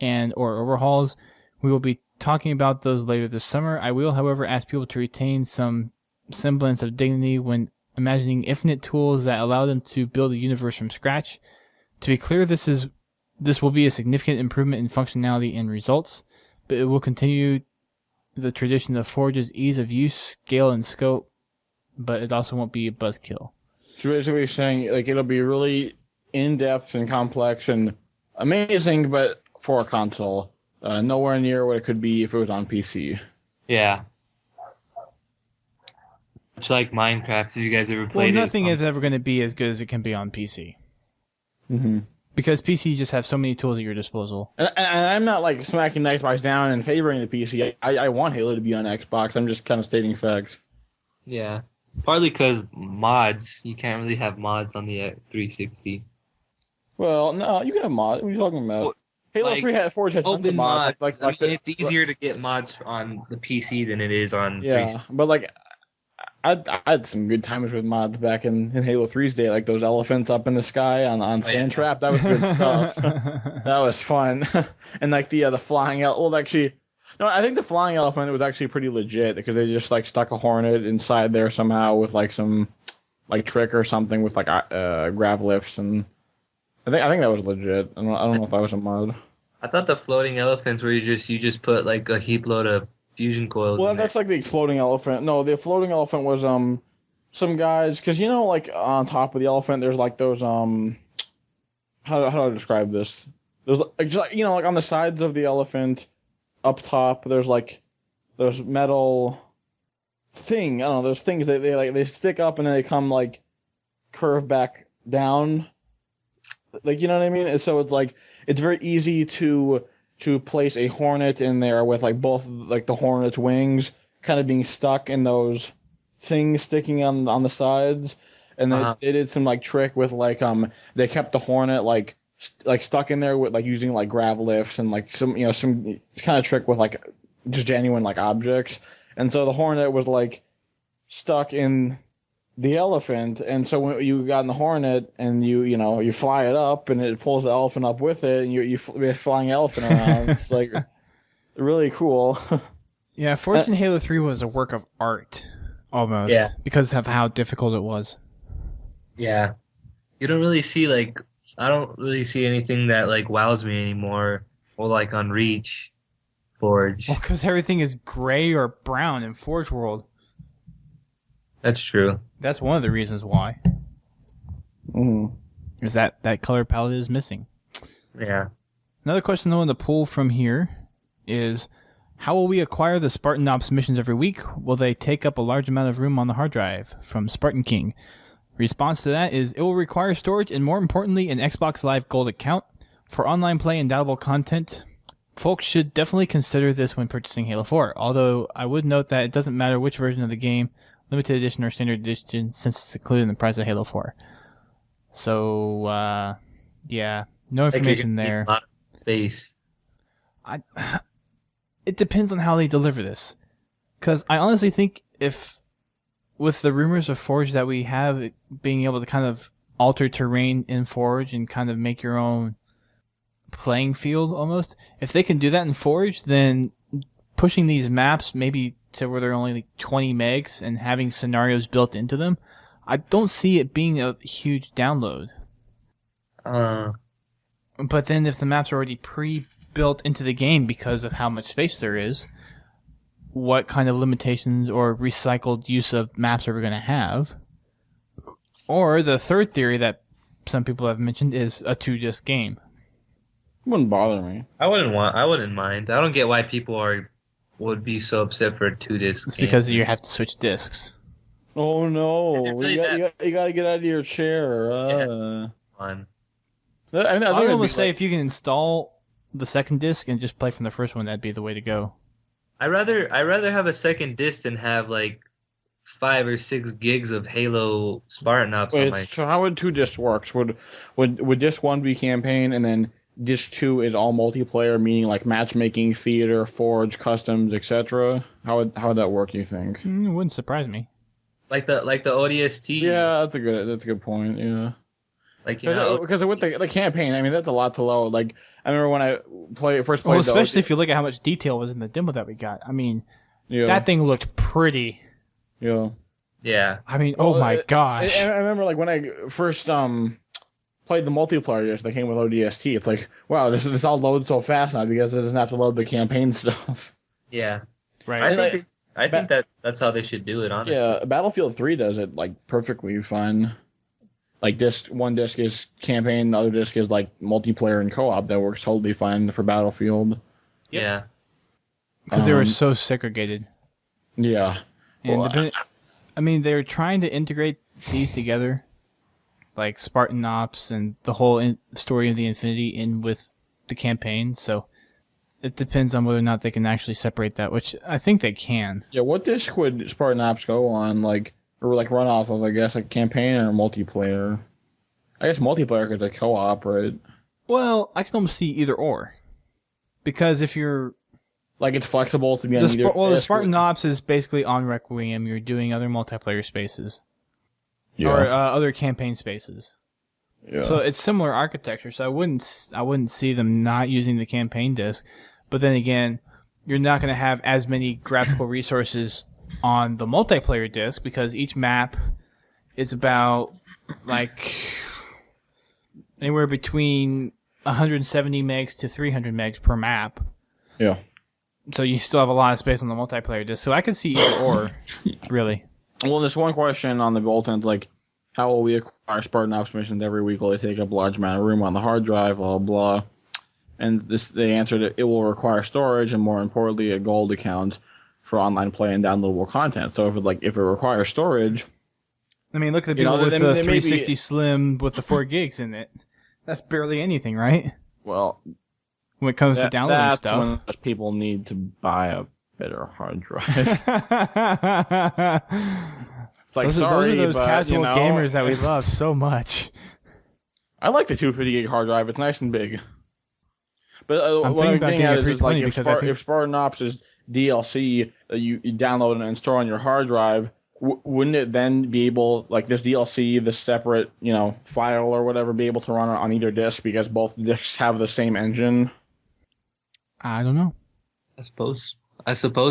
and or overhauls. We will be talking about those later this summer. I will, however, ask people to retain some semblance of dignity when imagining infinite tools that allow them to build a universe from scratch. To be clear, this will be a significant improvement in functionality and results, but it will continue the tradition of Forge's ease of use, scale, and scope, but it also won't be a buzzkill. So basically you're saying like it'll be really in-depth and complex and amazing, but for a console. Nowhere near what it could be if it was on PC. Yeah. Much like Minecraft, if you guys ever played it. Well, nothing is ever going to be as good as it can be on PC. Mm-hmm. Because PC just have so many tools at your disposal. And I'm not like smacking the Xbox down and favoring the PC. I want Halo to be on Xbox. I'm just kind of stating facts. Yeah. Partly because mods. You can't really have mods on the 360. Well, no, you can have mods. What are you talking about? Well, Halo 3 had Forge has tons of mods. It's easier to get mods on the PC than it is on 360. But like, I had some good times with mods back in Halo 3's day, like those elephants up in the sky on Sandtrap. That was good stuff. That was fun. And like the flying well, actually, no, I think the flying elephant was actually pretty legit because they just like stuck a hornet inside there somehow with like some like trick or something with like grav lifts, and I think that was legit. I don't know if that was a mod. I thought the floating elephants where you just put like a heap load of fusion coils. Well, that's like the exploding elephant. No, the floating elephant was some guys, because you know, like on top of the elephant there's like those how do I describe this? There's like, just, you know, like on the sides of the elephant up top there's like those metal thing. I don't know, those things they stick up and then they come like curve back down. Like, you know what I mean? And so it's like it's very easy to place a hornet in there with like both like the hornet's wings kind of being stuck in those things sticking on the sides, and they did some like trick with like they kept the hornet like stuck in there with like using like grav lifts and like some kind of trick with like just genuine like objects, and so the hornet was like stuck in the elephant, and so when you got in the hornet and you fly it up and it pulls the elephant up with it, and you're flying elephant around. It's like really cool. Yeah, Forge in Halo 3 was a work of art almost, because of how difficult it was. Yeah, you don't really see like I don't really see anything that like wows me anymore, or like on Reach, Forge. Well, because everything is gray or brown in Forge World. That's true. That's one of the reasons why. Mm-hmm. Is that color palette is missing. Yeah. Another question though in the poll from here is, how will we acquire the Spartan Ops missions every week? Will they take up a large amount of room on the hard drive? From Spartan King. Response to that is, it will require storage and, more importantly, an Xbox Live Gold account. For online play and downloadable content, folks should definitely consider this when purchasing Halo 4. Although I would note that it doesn't matter which version of the game, limited edition or standard edition, since it's included in the price of Halo 4. So, yeah, no information there. A lot of space. It depends on how they deliver this. Because I honestly think if, with the rumors of Forge that we have, being able to kind of alter terrain in Forge and kind of make your own playing field almost, if they can do that in Forge, then pushing these maps maybe to where they're only like 20 megs and having scenarios built into them, I don't see it being a huge download. But then if the maps are already pre-built into the game because of how much space there is, what kind of limitations or recycled use of maps are we going to have? Or the third theory that some people have mentioned is a 2-disc game. Wouldn't bother me. I wouldn't mind. I don't get why people would be so upset for a 2-disc. It's because you have to switch discs. Oh no! Really you got to get out of your chair. Fun. I would almost say if you can install the second disc and just play from the first one, that'd be the way to go. I'd rather have a second disc than have like 5 or 6 gigs of Halo Spartan Ops on my. So how would 2 discs works? Would disc 1 be campaign, and then disc 2 is all multiplayer, meaning like matchmaking, theater, Forge, customs, etc. How would that work? You think? It wouldn't surprise me. Like the ODST. Yeah, that's a good point. Yeah. Like because with the campaign, I mean that's a lot to load. Like I remember when I first played, especially if you look at how much detail was in the demo that we got. I mean, yeah. that thing looked pretty. Yeah. Yeah. I mean, oh my gosh. I remember like when I first played the multiplayer disc that came with ODST. It's like, wow, this all loads so fast now because it doesn't have to load the campaign stuff. Yeah. Right. I think that's how they should do it, honestly. Yeah, Battlefield 3 does it like perfectly fine. Like one disc is campaign, the other disc is like multiplayer and co-op. That works totally fine for Battlefield. Yeah. Because they were so segregated. Yeah. And they're trying to integrate these together, like Spartan Ops and the whole story of the Infinity in with the campaign. So it depends on whether or not they can actually separate that, which I think they can. Yeah, what disc would Spartan Ops go on? Or run off of, I guess, like campaign or multiplayer? I guess multiplayer because it's co-op, right? Well, I can almost see either or. Because if you're... Like it's flexible to be on either... the Spartan Ops is basically on Requiem. You're doing other multiplayer spaces. Yeah. Or other campaign spaces. Yeah. So it's similar architecture. So I wouldn't see them not using the campaign disc. But then again, you're not going to have as many graphical resources on the multiplayer disc because each map is about like anywhere between 170 megs to 300 megs per map. Yeah. So you still have a lot of space on the multiplayer disc. So I could see either or, really. Well, there's one question on the bulletin, like, how will we acquire Spartan Ops missions every week? Will they take up a large amount of room on the hard drive? Blah, blah. And they answered it will require storage and, more importantly, a gold account for online play and downloadable content. So if it requires storage... I mean, look at the people with the 360 Slim with the 4 gigs in it. That's barely anything, right? Well... When it comes to downloading stuff. That's when people need to buy a better hard drive. It's like, those are those casual gamers that we love so much. I like the 250 gig hard drive. It's nice and big. But I'm what I'm getting at is like if Spartan Ops is DLC that you download and store on your hard drive, wouldn't it then be able, like this DLC, this separate file or whatever, be able to run on either disc because both discs have the same engine? I don't know. I suppose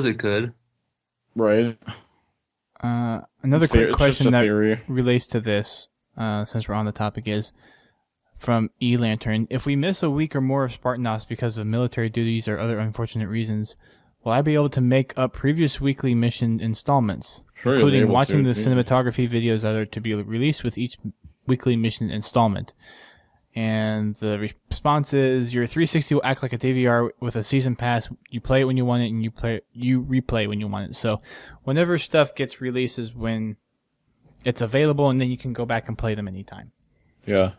it could. Right. Another quick question that relates to this, since we're on the topic, is from E-Lantern. If we miss a week or more of Spartan Ops because of military duties or other unfortunate reasons, will I be able to make up previous weekly mission installments, including watching the cinematography videos that are to be released with each weekly mission installment? And the response is, your 360 will act like a DVR with a season pass. You play it when you want it, and you replay when you want it. So whenever stuff gets released is when it's available, and then you can go back and play them anytime. Yeah.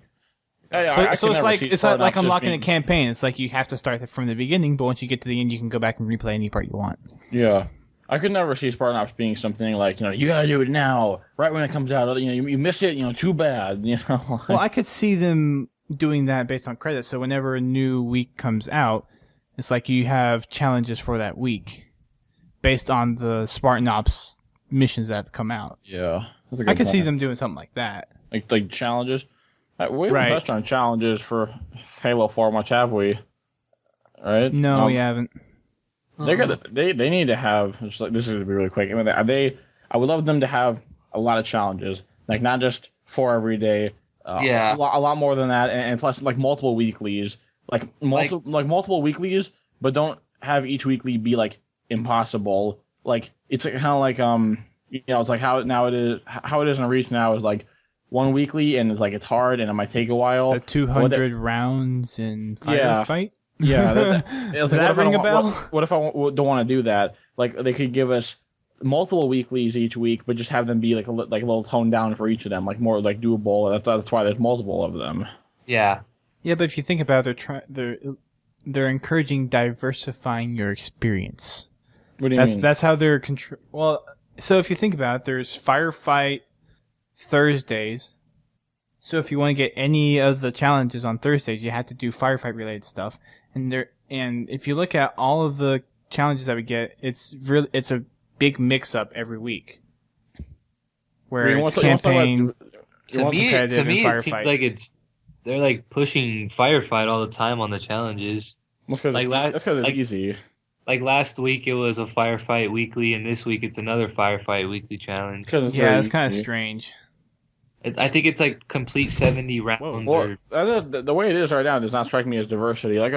So it's like unlocking a campaign. It's like you have to start from the beginning, but once you get to the end, you can go back and replay any part you want. Yeah. I could never see Spartan Ops being something like, you gotta do it now, right when it comes out. You missed it, too bad. Well, I could see them doing that based on credits. So whenever a new week comes out, it's like you have challenges for that week based on the Spartan Ops missions that have come out. Yeah. I could see them doing something like that. Like challenges? We haven't touched on challenges for Halo 4 much, have we? Right? No, we haven't. They need to have, this is going to be really quick. I mean, I would love them to have a lot of challenges, like not just 4 every day. A lot more than that, and plus like multiple weeklies, like multiple weeklies, but don't have each weekly be like impossible. Like it's kind of like it's like how it is in Reach now is like one weekly, and it's hard, and it might take a while. The 200 rounds in fight. Yeah, does that ring a bell? What if I don't want to do that? Like they could give us multiple weeklies each week, but just have them be like a little toned down for each of them, like more like doable. That's why there's multiple of them. Yeah. Yeah, but if you think about it, they're encouraging diversifying your experience. What do you mean? That's how they're Well, so if you think about it, there's Firefight Thursdays. So if you want to get any of the challenges on Thursdays, you have to do Firefight related stuff. And if you look at all of the challenges that we get, it's a big mix-up every week, where it's campaign, to me, it seems like it's they're like pushing firefight all the time on the challenges. That's because it's easy. Like last week it was a firefight weekly, and this week it's another firefight weekly challenge. It's kind of strange. I think it's like complete 70 rounds. The way it is right now does not strike me as diversity. Like,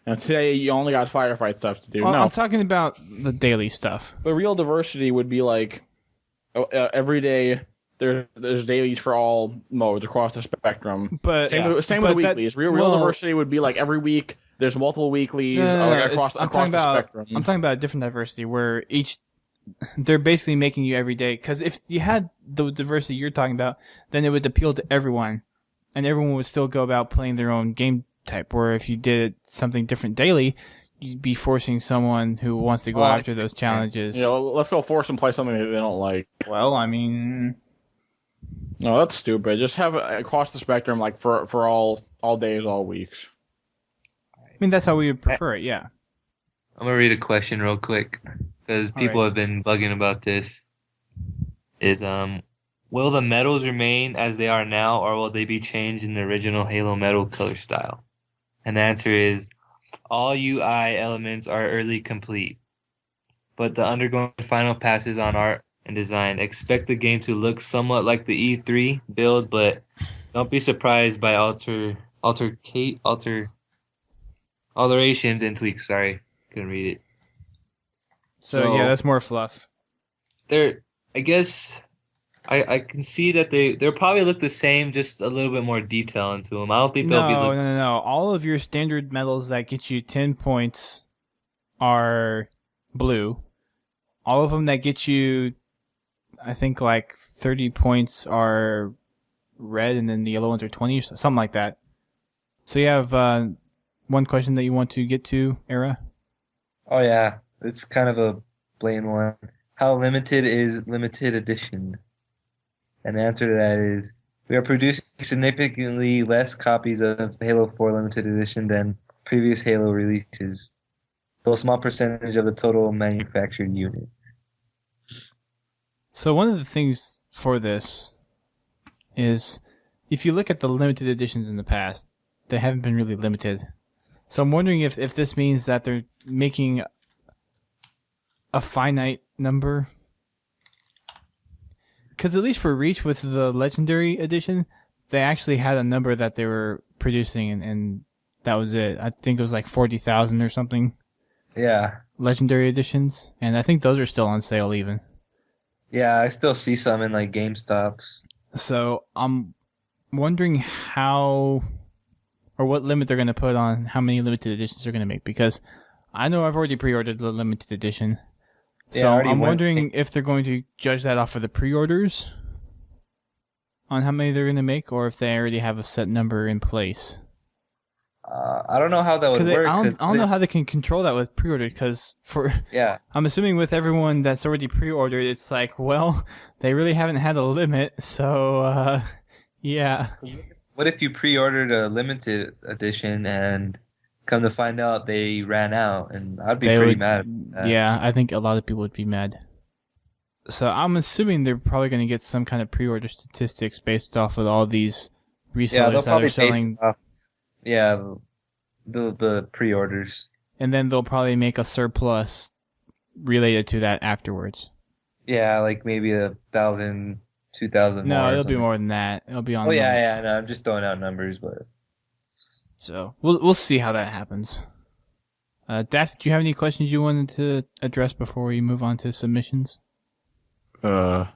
and today you only got firefight stuff to do. Well, no, I'm talking about the daily stuff. The real diversity would be like every day there's dailies for all modes across the spectrum. But same with the weeklies. Real diversity would be like every week there's multiple weeklies across the spectrum. I'm talking about a different diversity where they're basically making you every day. Because if you had the diversity you're talking about, then it would appeal to everyone, and everyone would still go about playing their own game type. Where if you did something different daily, you'd be forcing someone who wants to go after those challenges. Let's go force them to play something that they don't like. Well, I mean, no, that's stupid. Just have it across the spectrum, like for all days, all weeks. I mean, that's how we would prefer it. Yeah. I'm gonna read a question real quick because people have been bugging about this. Will the medals remain as they are now, or will they be changed in the original Halo medal color style? And the answer is, all UI elements are early complete, but the undergoing final passes on art and design. Expect the game to look somewhat like the E3 build, but don't be surprised by alterations and tweaks. Sorry, couldn't read it. So yeah, that's more fluff. I guess I can see that they'll probably look the same, just a little bit more detail into them. I don't think they'll be. No. All of your standard medals that get you 10 points are blue. All of them that get you, I think, like 30 points are red, and then the yellow ones are 20 or something like that. So you have one question that you want to get to, Era? Oh yeah, it's kind of a blatant one. How limited is limited edition? And the answer to that is, we are producing significantly less copies of Halo 4 limited edition than previous Halo releases, though a small percentage of the total manufactured units. So one of the things for this is, if you look at the limited editions in the past, they haven't been really limited. So I'm wondering if this means that they're making a finite number. Because at least for Reach with the Legendary Edition, they actually had a number that they were producing, and that was it. I think it was like 40,000 or something. Yeah. Legendary Editions. And I think those are still on sale even. Yeah, I still see some in like GameStops. So I'm wondering how, or what limit they're going to put on how many limited editions they're going to make. Because I know I've already pre-ordered the limited edition. So I'm wondering if they're going to judge that off of the pre-orders on how many they're going to make, or if they already have a set number in place. I don't know how that would work. I don't know how they can control that with pre-order, because I'm assuming with everyone that's already pre-ordered, it's like, well, they really haven't had a limit, so yeah. What if you pre-ordered a limited edition and come to find out they ran out? And I'd be pretty mad at that. Yeah, I think a lot of people would be mad. So I'm assuming they're probably going to get some kind of pre-order statistics based off of all these resellers that are selling. The pre-orders. And then they'll probably make a surplus related to that afterwards. Yeah, like maybe 1,000, 2,000 more. No, it'll be more than that. It'll be on. Oh yeah. No, I'm just throwing out numbers, but. So we'll see how that happens. Daft, do you have any questions you wanted to address before we move on to submissions? Let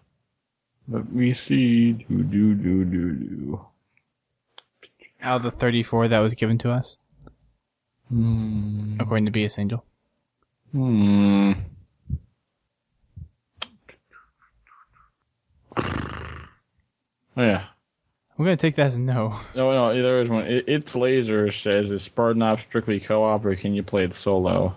me see. Out of the 34 that was given to us, according to BS Angel. Oh, yeah. I'm going to take that as a no. No, there is one. It's Laser says, is Spartan Ops strictly co-op, or can you play it solo?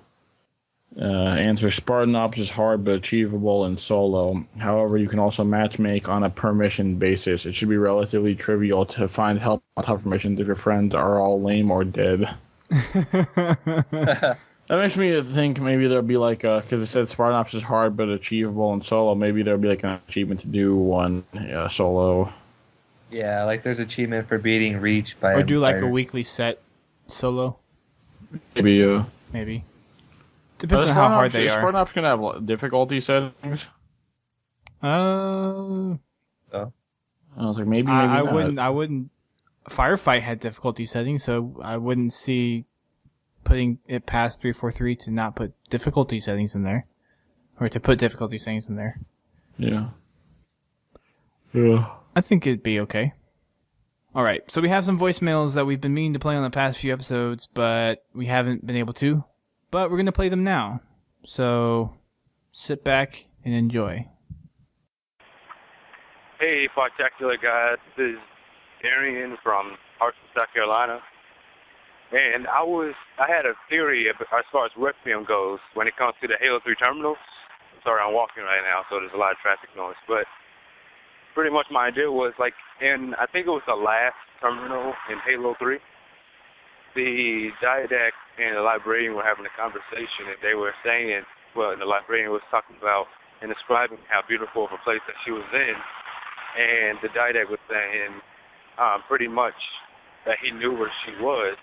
Answer, Spartan Ops is hard but achievable in solo. However, you can also matchmake on a per-mission basis. It should be relatively trivial to find help on tougher missions if your friends are all lame or dead. That makes me think maybe there'll be like because it said Spartan Ops is hard but achievable in solo, maybe there'll be like an achievement to do one solo. Yeah, like there's achievement for beating Reach by Or do like a Empire. weekly set solo, Maybe. maybe. Depends on how hard they Is are. Spartan option have difficulty settings? So I was like, maybe I not. wouldn't. Firefight had difficulty settings, so I wouldn't see putting it past 343 to not put difficulty settings in there, or to put difficulty settings in there. Yeah. Yeah. I think it'd be okay. All right, so we have some voicemails that we've been meaning to play on the past few episodes, but we haven't been able to. But we're going to play them now. So sit back and enjoy. Hey, Podtacular guys. This is Darian from Hartsville, South Carolina. And I had a theory as far as Requiem goes when it comes to the Halo 3 terminals. Sorry, I'm walking right now, so there's a lot of traffic noise. But pretty much my idea was, like, I think it was the last terminal in Halo 3, the Didact and the librarian were having a conversation, and they were saying, well, the librarian was talking about and describing how beautiful of a place that she was in, and the Didact was saying pretty much that he knew where she was.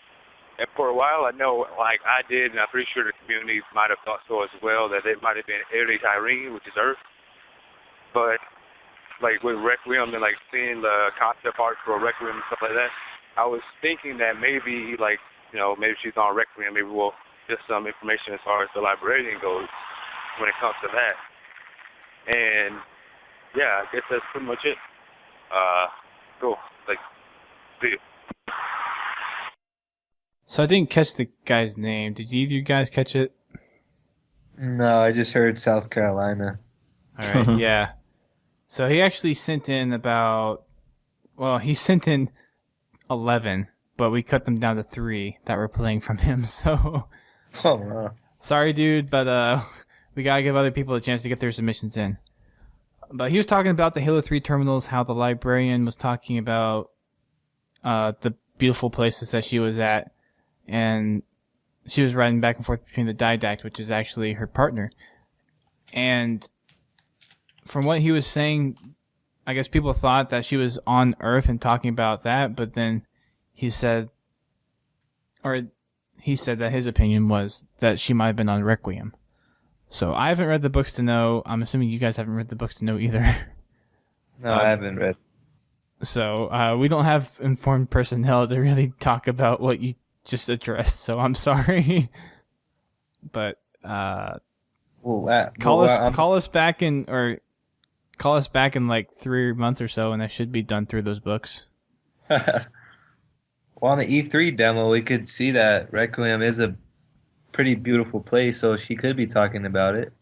And for a while, I know, like I did, and I'm pretty sure the community might have thought so as well, that it might have been Ares Irene, which is Earth. But, like, with Requiem and, like, seeing the concept art for Requiem and stuff like that, I was thinking that maybe, like, you know, maybe she's on Requiem, maybe we'll get some information as far as the librarian goes when it comes to that. And, yeah, I guess that's pretty much it. Cool. Like, see you. So I didn't catch the guy's name. Did either of you guys catch it? No, I just heard South Carolina. All right, yeah. So he actually sent in he sent in 11, but we cut them down to 3 that were playing from him. So, Oh, wow. sorry, dude, but we gotta give other people a chance to get their submissions in. But he was talking about the Halo 3 terminals, how the librarian was talking about the beautiful places that she was at, and she was riding back and forth between the Didact, which is actually her partner. And from what he was saying, I guess people thought that she was on Earth and talking about that, but then he said that his opinion was that she might have been on Requiem. So I haven't read the books to know. I'm assuming you guys haven't read the books to know either. No, I haven't read. So we don't have informed personnel to really talk about what you just addressed. So I'm sorry, but call us back in like 3 months or so, and I should be done through those books. Well, on the E3 demo, we could see that Requiem is a pretty beautiful place, so she could be talking about it.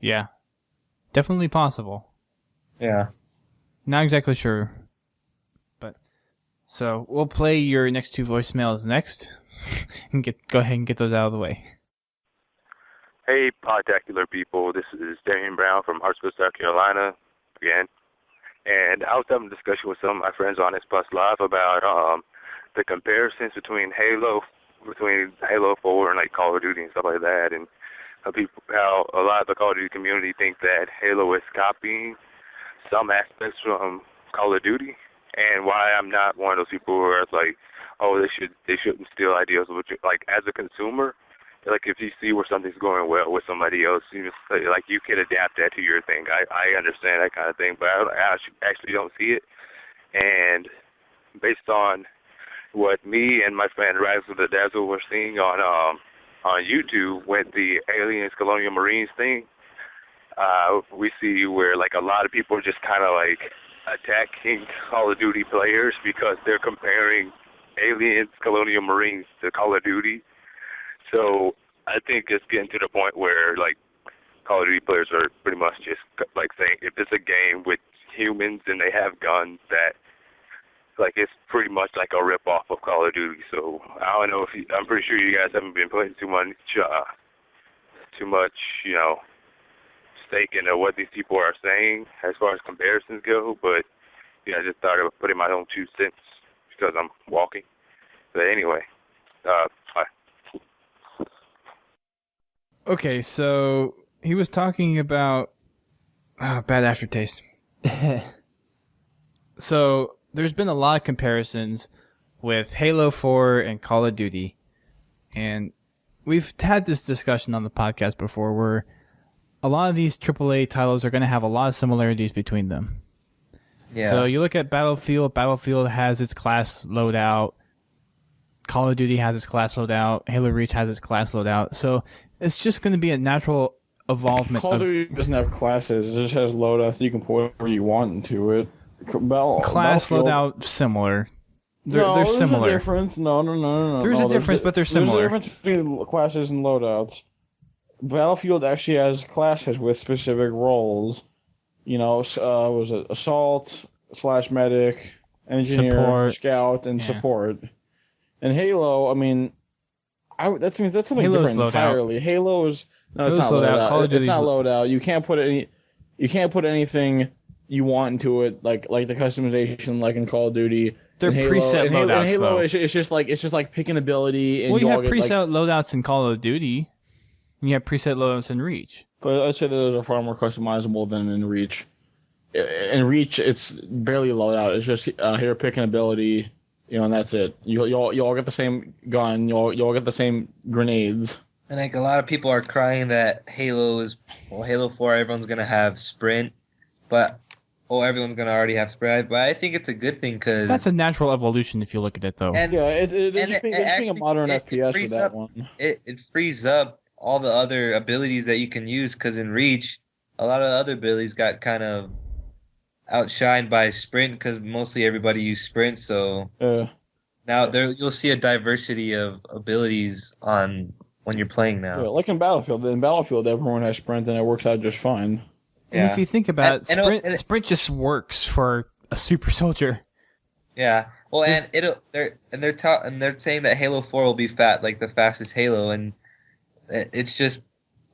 Yeah, definitely possible. Yeah. Not exactly sure. But so we'll play your next 2 voicemails next and go ahead and get those out of the way. Hey, Podtacular people. This is Darian Brown from Hartsville, South Carolina, again. And I was having a discussion with some of my friends on X Plus Live about the comparisons between Halo 4 and, like, Call of Duty and stuff like that, and how a lot of the Call of Duty community think that Halo is copying some aspects from Call of Duty, and why I'm not one of those people who are like, oh, they shouldn't steal ideas. Like, as a consumer, like, if you see where something's going well with somebody else, you just, like, you can adapt that to your thing. I understand that kind of thing, but I actually don't see it. And based on what me and my friend Razzle the Dazzle were seeing on YouTube with the Aliens Colonial Marines thing, we see where, like, a lot of people are just kind of, like, attacking Call of Duty players because they're comparing Aliens Colonial Marines to Call of Duty. So I think it's getting to the point where, like, Call of Duty players are pretty much just, like, saying if it's a game with humans and they have guns, that, like, it's pretty much like a rip-off of Call of Duty. So I don't know I'm pretty sure you guys haven't been putting too much, you know, stake into what these people are saying as far as comparisons go. But, yeah, I just thought I would put in my own 2 cents because I'm walking. But anyway, bye. Okay, so he was talking about bad aftertaste. So there's been a lot of comparisons with Halo 4 and Call of Duty, and we've had this discussion on the podcast before where a lot of these AAA titles are going to have a lot of similarities between them. Yeah. So you look at Battlefield. Battlefield has its class loadout. Call of Duty has its class loadout. Halo Reach has its class loadout. So it's just going to be a natural evolvement. Call of Duty doesn't have classes. It just has loadouts you can put whatever you want into it. Class loadout similar. They're similar. There's a difference. No. There's a difference, but they're similar. There's a difference between classes and loadouts. Battlefield actually has classes with specific roles. You know, was it assault / medic, engineer, support, scout, and support. And Halo, I mean, that's something different entirely. Halo is it's not loadout. It's not loadout. You can't put anything you want into it, like the customization, like in Call of Duty. They're preset loadouts. In Halo, though. It's just like picking ability. And you have preset loadouts in Call of Duty. And you have preset loadouts in Reach. But I'd say those are far more customizable than in Reach. In Reach, it's barely a loadout. It's just here pick an ability, and that's it. You all get the same gun. You all get the same grenades. And like a lot of people are crying that Halo 4, everyone's gonna have sprint, but everyone's gonna already have sprint. But I think it's a good thing because that's a natural evolution if you look at it though. And it's being a modern FPS with that one. It frees up all the other abilities that you can use because in Reach, a lot of the other abilities got kind of outshined by sprint because mostly everybody used sprint. So now you'll see a diversity of abilities on when you're playing now. Yeah, like in Battlefield. In Battlefield, everyone has sprint and it works out just fine. And if you think about it, sprint just works for a super soldier. Yeah. Well, and they're saying that Halo 4 will be like the fastest Halo, and it's just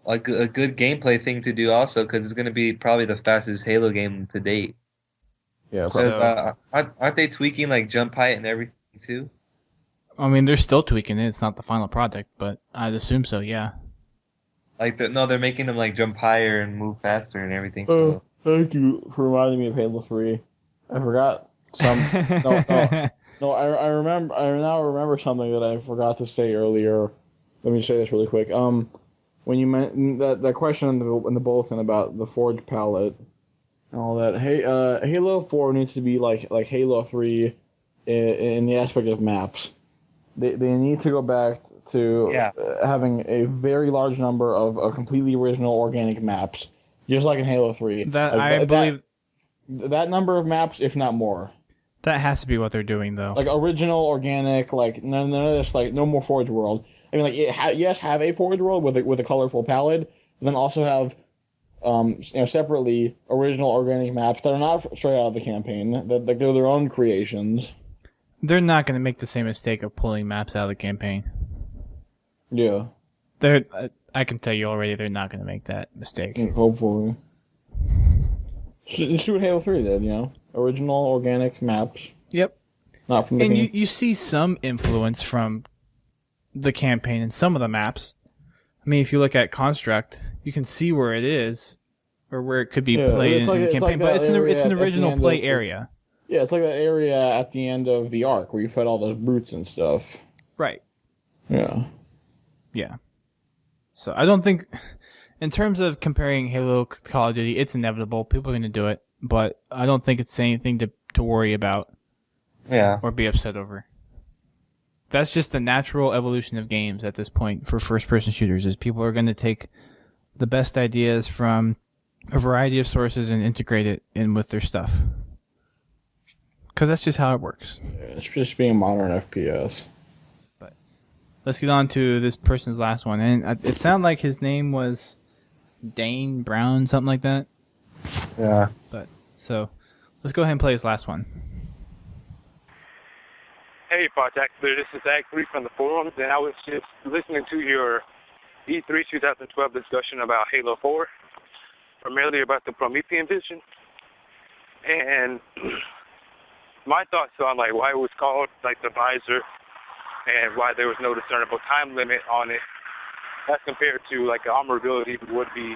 like a good gameplay thing to do also because it's going to be probably the fastest Halo game to date. Yeah. So, aren't they tweaking like jump height and everything too? I mean, they're still tweaking it. It's not the final product, but I'd assume so. Yeah. They're making them like jump higher and move faster and everything. So. Thank you for reminding me of Halo 3. I forgot some. No. I now remember something that I forgot to say earlier. Let me say this really quick. When you meant that question in the bulletin about the Forge palette and all that, Halo 4 needs to be like Halo 3 in the aspect of maps. They need to go back to having a very large number of completely original organic maps, just like in Halo 3. I believe that number of maps, if not more. That has to be what they're doing, though. Like original, organic, like none of this, like no more Forge World. I mean, like have a Forge World with a colorful palette, but then also have separately original organic maps that are not straight out of the campaign. That they're their own creations. They're not going to make the same mistake of pulling maps out of the campaign. Yeah. I can tell you already, they're not going to make that mistake. Hopefully. Just do what Halo 3 did, original organic maps. Yep. Not from the game. And you see some influence from the campaign in some of the maps. I mean, if you look at Construct, you can see where it is, or where it could be played in the campaign, but it's an original play area. Yeah, it's like that area at the end of the Ark where you fight all those brutes and stuff. Right. Yeah. Yeah. So I don't think, in terms of comparing Halo Call of Duty, it's inevitable. People are going to do it, but I don't think it's anything to worry about. Yeah. Or be upset over. That's just the natural evolution of games at this point for first-person shooters, is people are going to take the best ideas from a variety of sources and integrate it in with their stuff. Because that's just how it works. It's just being modern FPS. But let's get on to this person's last one. And it sounded like his name was Dane Brown, something like that. Yeah. So let's go ahead and play his last one. Hey, Podtacular, this is Zach3 from the forums, and I was just listening to your E3 2012 discussion about Halo 4, primarily about the Promethean vision, and my thoughts on why it was called the visor and why there was no discernible time limit on it as compared to an armorability would be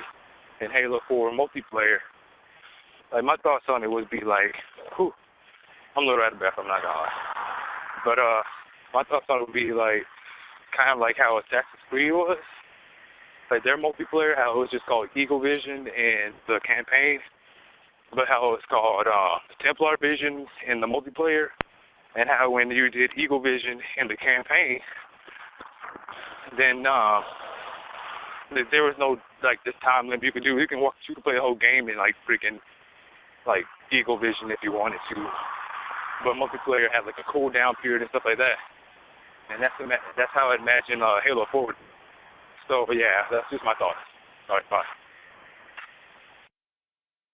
in Halo 4 multiplayer. My thoughts on it would be I'm a little out of breath, I'm not gonna lie. But my thoughts on it would be like kind of like how Assassin's Creed was. Like their multiplayer, how it was just called Eagle Vision in the campaign, but how it's called Templar Vision in the multiplayer, and how when you did Eagle Vision in the campaign, then there was no like this time limit you could do. You can play the whole game in like freaking like Eagle Vision if you wanted to, but multiplayer had like a cooldown period and stuff like that, and that's how I imagine Halo 4. So yeah, that's just my thoughts. All right, bye.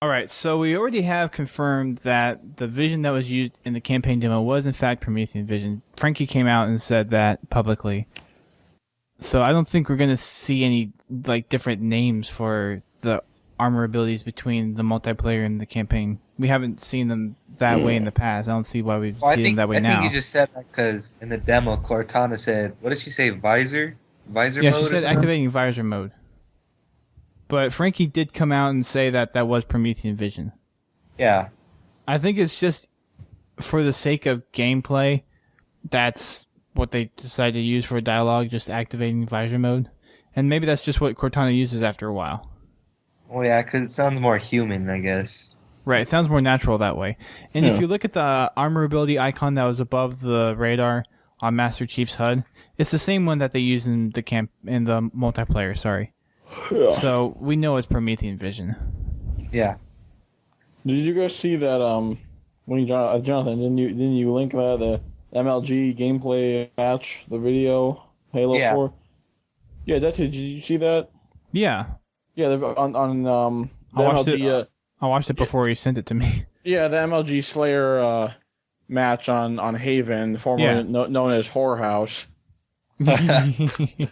All right, so we already have confirmed that the vision that was used in the campaign demo was in fact Promethean vision. Frankie came out and said that publicly. So I don't think we're going to see any like different names for the armor abilities between the multiplayer and the campaign. We haven't seen them that way in the past. I don't see why we'd see them that way now. I think you just said that because in the demo, Cortana said, what did she say, visor mode? Yeah, she said activating visor mode. But Frankie did come out and say that was Promethean vision. Yeah. I think it's just for the sake of gameplay, that's what they decided to use for dialogue, just activating visor mode. And maybe that's just what Cortana uses after a while. Well, yeah, because it sounds more human, I guess. Right, it sounds more natural that way. And if you look at the armor ability icon that was above the radar on Master Chief's HUD, it's the same one that they use in the multiplayer, sorry. Yeah. So we know it's Promethean vision. Yeah. Did you guys see that when Jonathan, didn't you link that the MLG gameplay match, the video, Halo 4? Yeah, that's it. Did you see that? Yeah. Yeah, on MLG. I watched it before you sent it to me. Yeah, the MLG Slayer match on Haven, formerly known as Whorehouse.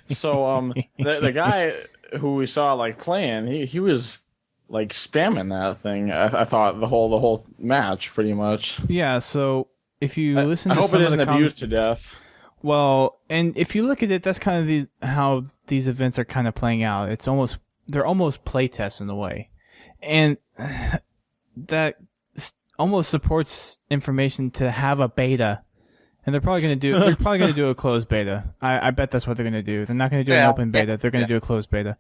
So the guy who we saw like playing, he was like spamming that thing. I thought the whole match pretty much. Yeah. So if you listen, I to hope some it of isn't the abused to death. Well, and if you look at it, that's kind of how these events are kind of playing out. They're almost playtests in a way, and that almost supports information to have a beta. And they're probably going to do a closed beta. I bet that's what they're going to do. They're not going to do an open beta. They're going to do a closed beta,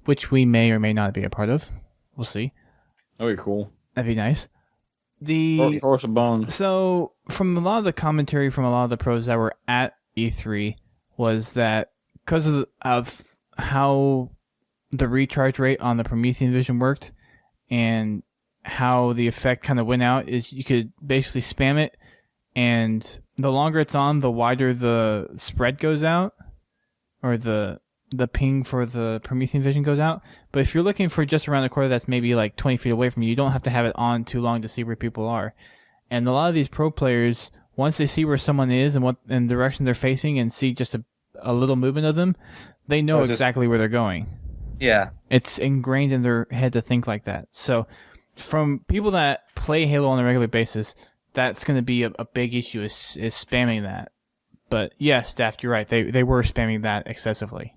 which we may or may not be a part of. We'll see. That'd be cool. That'd be nice. Force a bone. So from a lot of the commentary from a lot of the pros that were at E3 was that because of how the recharge rate on the Promethean Vision worked and how the effect kind of went out is you could basically spam it. And the longer it's on, the wider the spread goes out, or the ping for the Promethean Vision goes out. But if you're looking for just around the corner that's maybe like 20 feet away from you, you don't have to have it on too long to see where people are. And a lot of these pro players, once they see where someone is and what in the direction they're facing and see just a little movement of them, they know exactly where they're going. Yeah. It's ingrained in their head to think like that. So from people that play Halo on a regular basis, that's going to be a big issue is spamming that. But yes, Daft, you're right. They were spamming that excessively.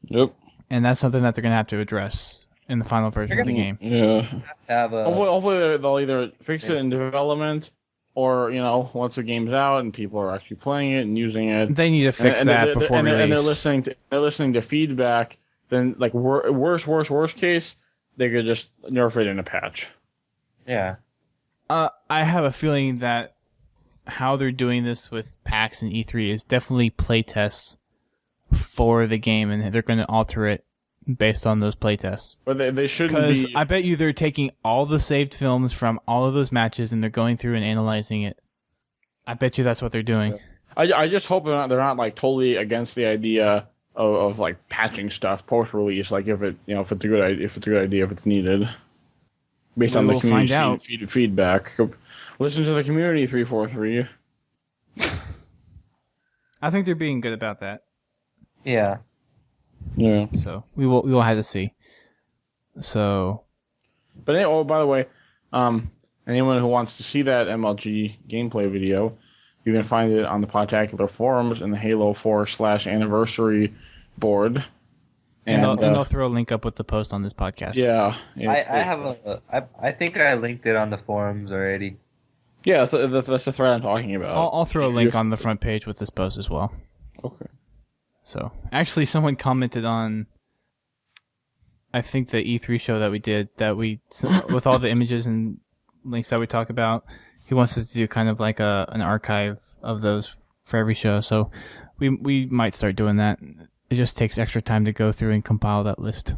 Yep. And that's something that they're going to have to address in the final version of the game. Yeah. Hopefully they'll either fix it in development or, once the game's out and people are actually playing it and using it. They need to fix that before release. And they're listening to feedback. Then, like, worst case, they could just nerf it in a patch. Yeah. I have a feeling that how they're doing this with PAX and E3 is definitely playtests for the game, and they're going to alter it based on those playtests. But they shouldn't be. Because I bet you they're taking all the saved films from all of those matches and they're going through and analyzing it. I bet you that's what they're doing. Yeah. I just hope they're not like totally against the idea of like patching stuff post release. Like if it's a good idea, if it's needed. Based on the community feedback. Listen to the community 343. I think they're being good about that. Yeah. Yeah. So we will have to see. So. But by the way, anyone who wants to see that MLG gameplay video, you can find it on the Podtacular forums in the Halo 4/anniversary board. And I'll throw a link up with the post on this podcast. Yeah. I think I linked it on the forums already. Yeah, so that's the thread I'm talking about. I'll throw a link on the front page with this post as well. Okay. So, actually, someone commented on, I think, the E3 show that we did, with all the images and links that we talk about. He wants us to do kind of like an archive of those for every show. So, we might start doing that. It just takes extra time to go through and compile that list.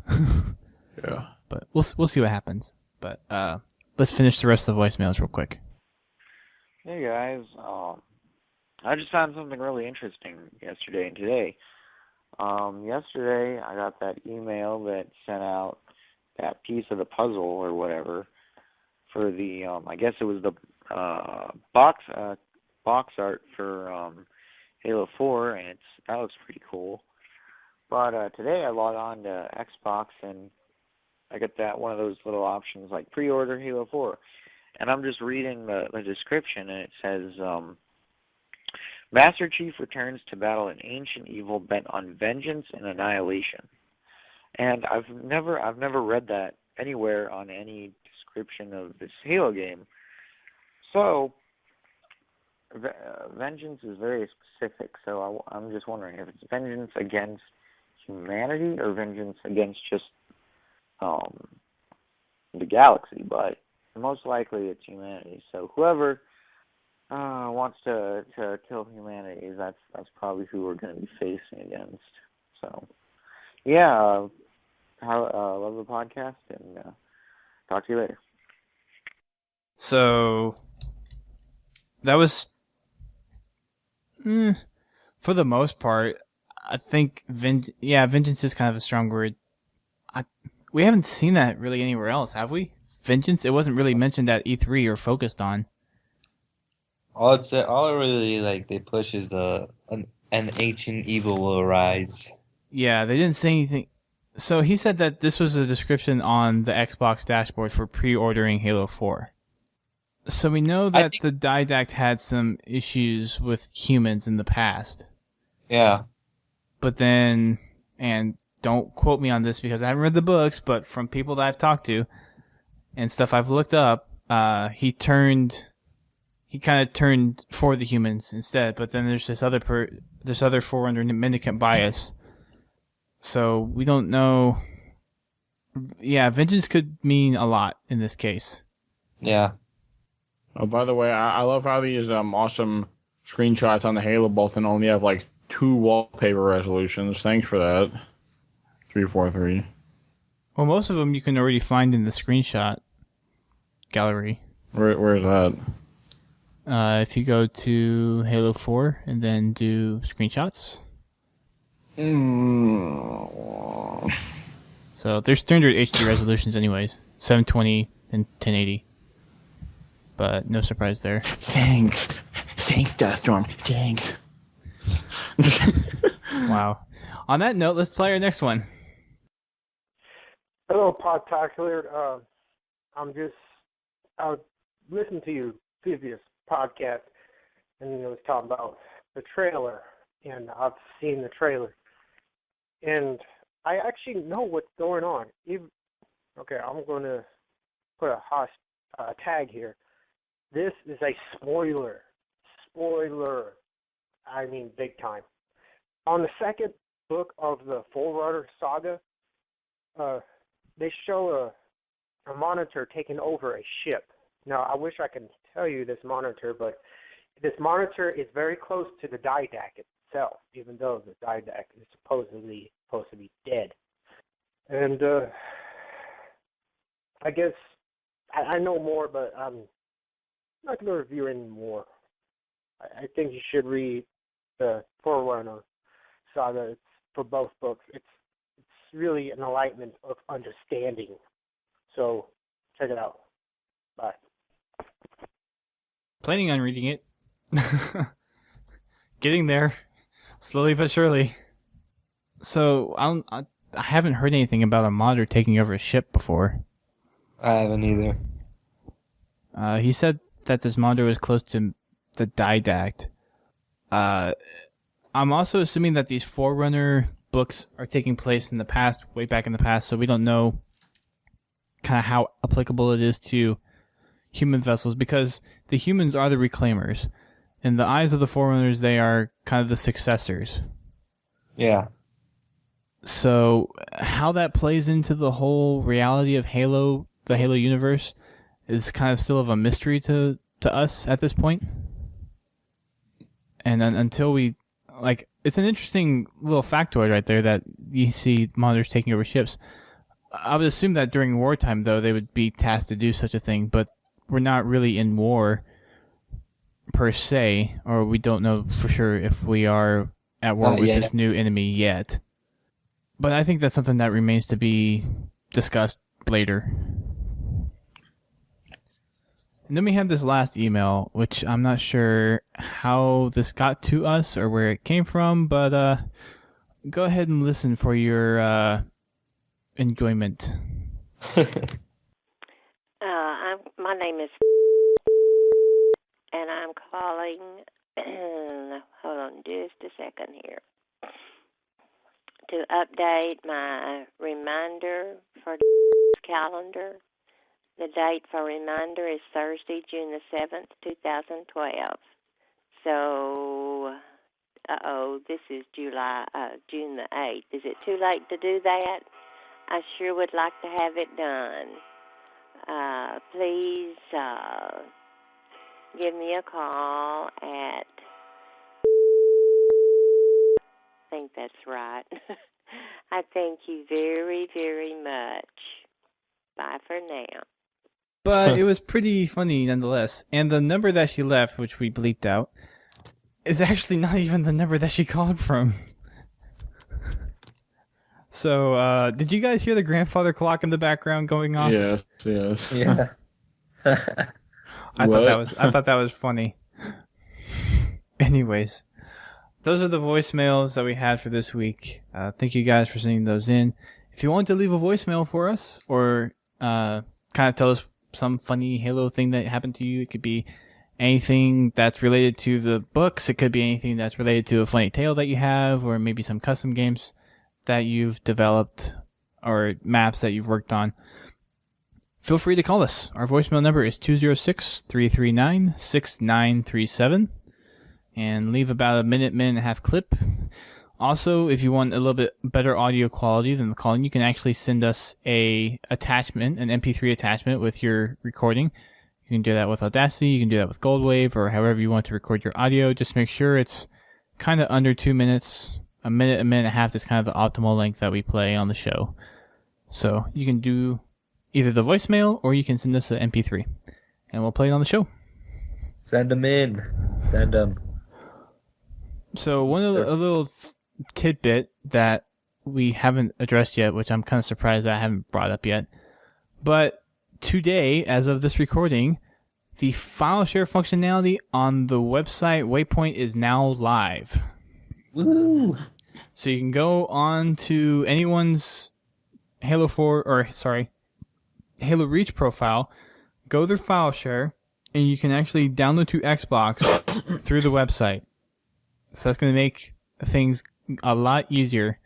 Yeah. But we'll see what happens. But let's finish the rest of the voicemails real quick. Hey guys, I just found something really interesting yesterday and today. Yesterday I got that email that sent out that piece of the puzzle or whatever for the I guess it was the box art for Halo 4, and that looks pretty cool. But today I log on to Xbox and I get that one of those little options like pre-order Halo 4. And I'm just reading the description, and it says, Master Chief returns to battle an ancient evil bent on vengeance and annihilation. And I've never read that anywhere on any description of this Halo game. So, vengeance is very specific, so I'm just wondering if it's vengeance against humanity or vengeance against just the galaxy, but most likely it's humanity. So whoever wants to kill humanity, that's probably who we're going to be facing against. So, yeah, love the podcast, and talk to you later. So, that was, for the most part, I think, vengeance is kind of a strong word. We haven't seen that really anywhere else, have we? Vengeance? It wasn't really mentioned at E3 or focused on. All it really they push is an ancient evil will arise. Yeah, they didn't say anything. So he said that this was a description on the Xbox dashboard for pre-ordering Halo 4. So we know that the Didact had some issues with humans in the past. Yeah. But then, and don't quote me on this because I haven't read the books, but from people that I've talked to and stuff I've looked up, he kind of turned for the humans instead. But then there's this other Forerunner mendicant bias. So we don't know. Yeah, vengeance could mean a lot in this case. Yeah. Oh, by the way, I love how these awesome screenshots on the Halo Bulletin only have 2 wallpaper resolutions. Thanks for that. 343. Well, most of them you can already find in the screenshot gallery. Where is that? If you go to Halo 4 and then do screenshots. So they're standard HD resolutions anyways. 720 and 1080. But no surprise there. Thanks, Deathstorm. Thanks. Wow. On that note, let's play our next one. Hello, Podtacular. I listened to your previous podcast, and it was talking about the trailer, and I've seen the trailer, and I actually know what's going on. Okay, I'm going to put a tag here. This is a spoiler. Spoiler. I mean, big time. On the second book of the Forerunner saga, they show a monitor taking over a ship. Now, I wish I could tell you this monitor, but this monitor is very close to the Didact itself, even though the Didact is supposedly supposed to be dead. And I guess I know more, but I'm not going to review any more. I think you should read the Forerunner saga. It's for both books. It's really an enlightenment of understanding. So check it out. Bye. Planning on reading it. Getting there, slowly but surely. So I haven't heard anything about a monitor taking over a ship before. I haven't either. He said that this monitor was close to the Didact. I'm also assuming that these Forerunner books are taking place in the past, way back in the past, so we don't know kind of how applicable it is to human vessels, because the humans are the reclaimers. In the eyes of the Forerunners, they are kind of the successors. Yeah. So how that plays into the whole reality of Halo, the Halo universe, is kind of still of a mystery to us at this point. And until we, like, it's an interesting little factoid right there that you see monitors taking over ships. I would assume that during wartime, though, they would be tasked to do such a thing, but we're not really in war per se, or we don't know for sure if we are at war with this new enemy yet. But I think that's something that remains to be discussed later. And then we have this last email, which I'm not sure how this got to us or where it came from, but go ahead and listen for your enjoyment. My name is, and I'm calling. Hold on, just a second here. To update my reminder for the calendar. The date for reminder is Thursday, June the 7th, 2012. So, this is June the 8th. Is it too late to do that? I sure would like to have it done. Please give me a call at, I think that's right. I thank you very, very much. Bye for now. But it was pretty funny nonetheless. And the number that she left, which we bleeped out, is actually not even the number that she called from. So, did you guys hear the grandfather clock in the background going off? Yes. Yeah. I thought that was funny. Anyways, those are the voicemails that we had for this week. Thank you guys for sending those in. If you want to leave a voicemail for us, or kind of tell us some funny Halo thing that happened to you, it could be anything that's related to the books. It could be anything that's related to a funny tale that you have, or maybe some custom games that you've developed or maps that you've worked on. Feel free to call us. Our voicemail number is 206-339-6937, and leave about a minute and a half clip. Also, if you want a little bit better audio quality than the calling, you can actually send us an MP3 attachment with your recording. You can do that with Audacity, you can do that with Goldwave, or however you want to record your audio. Just make sure it's kind of under 2 minutes. A minute and a half is kind of the optimal length that we play on the show. So you can do either the voicemail, or you can send us an MP3, and we'll play it on the show. Send them in. Send them. So a little tidbit that we haven't addressed yet, which I'm kind of surprised that I haven't brought up yet. But today, as of this recording, the file share functionality on the website Waypoint is now live. Woo! So you can go on to anyone's Halo Reach profile, go to their file share, and you can actually download to Xbox through the website. So that's going to make things a lot easier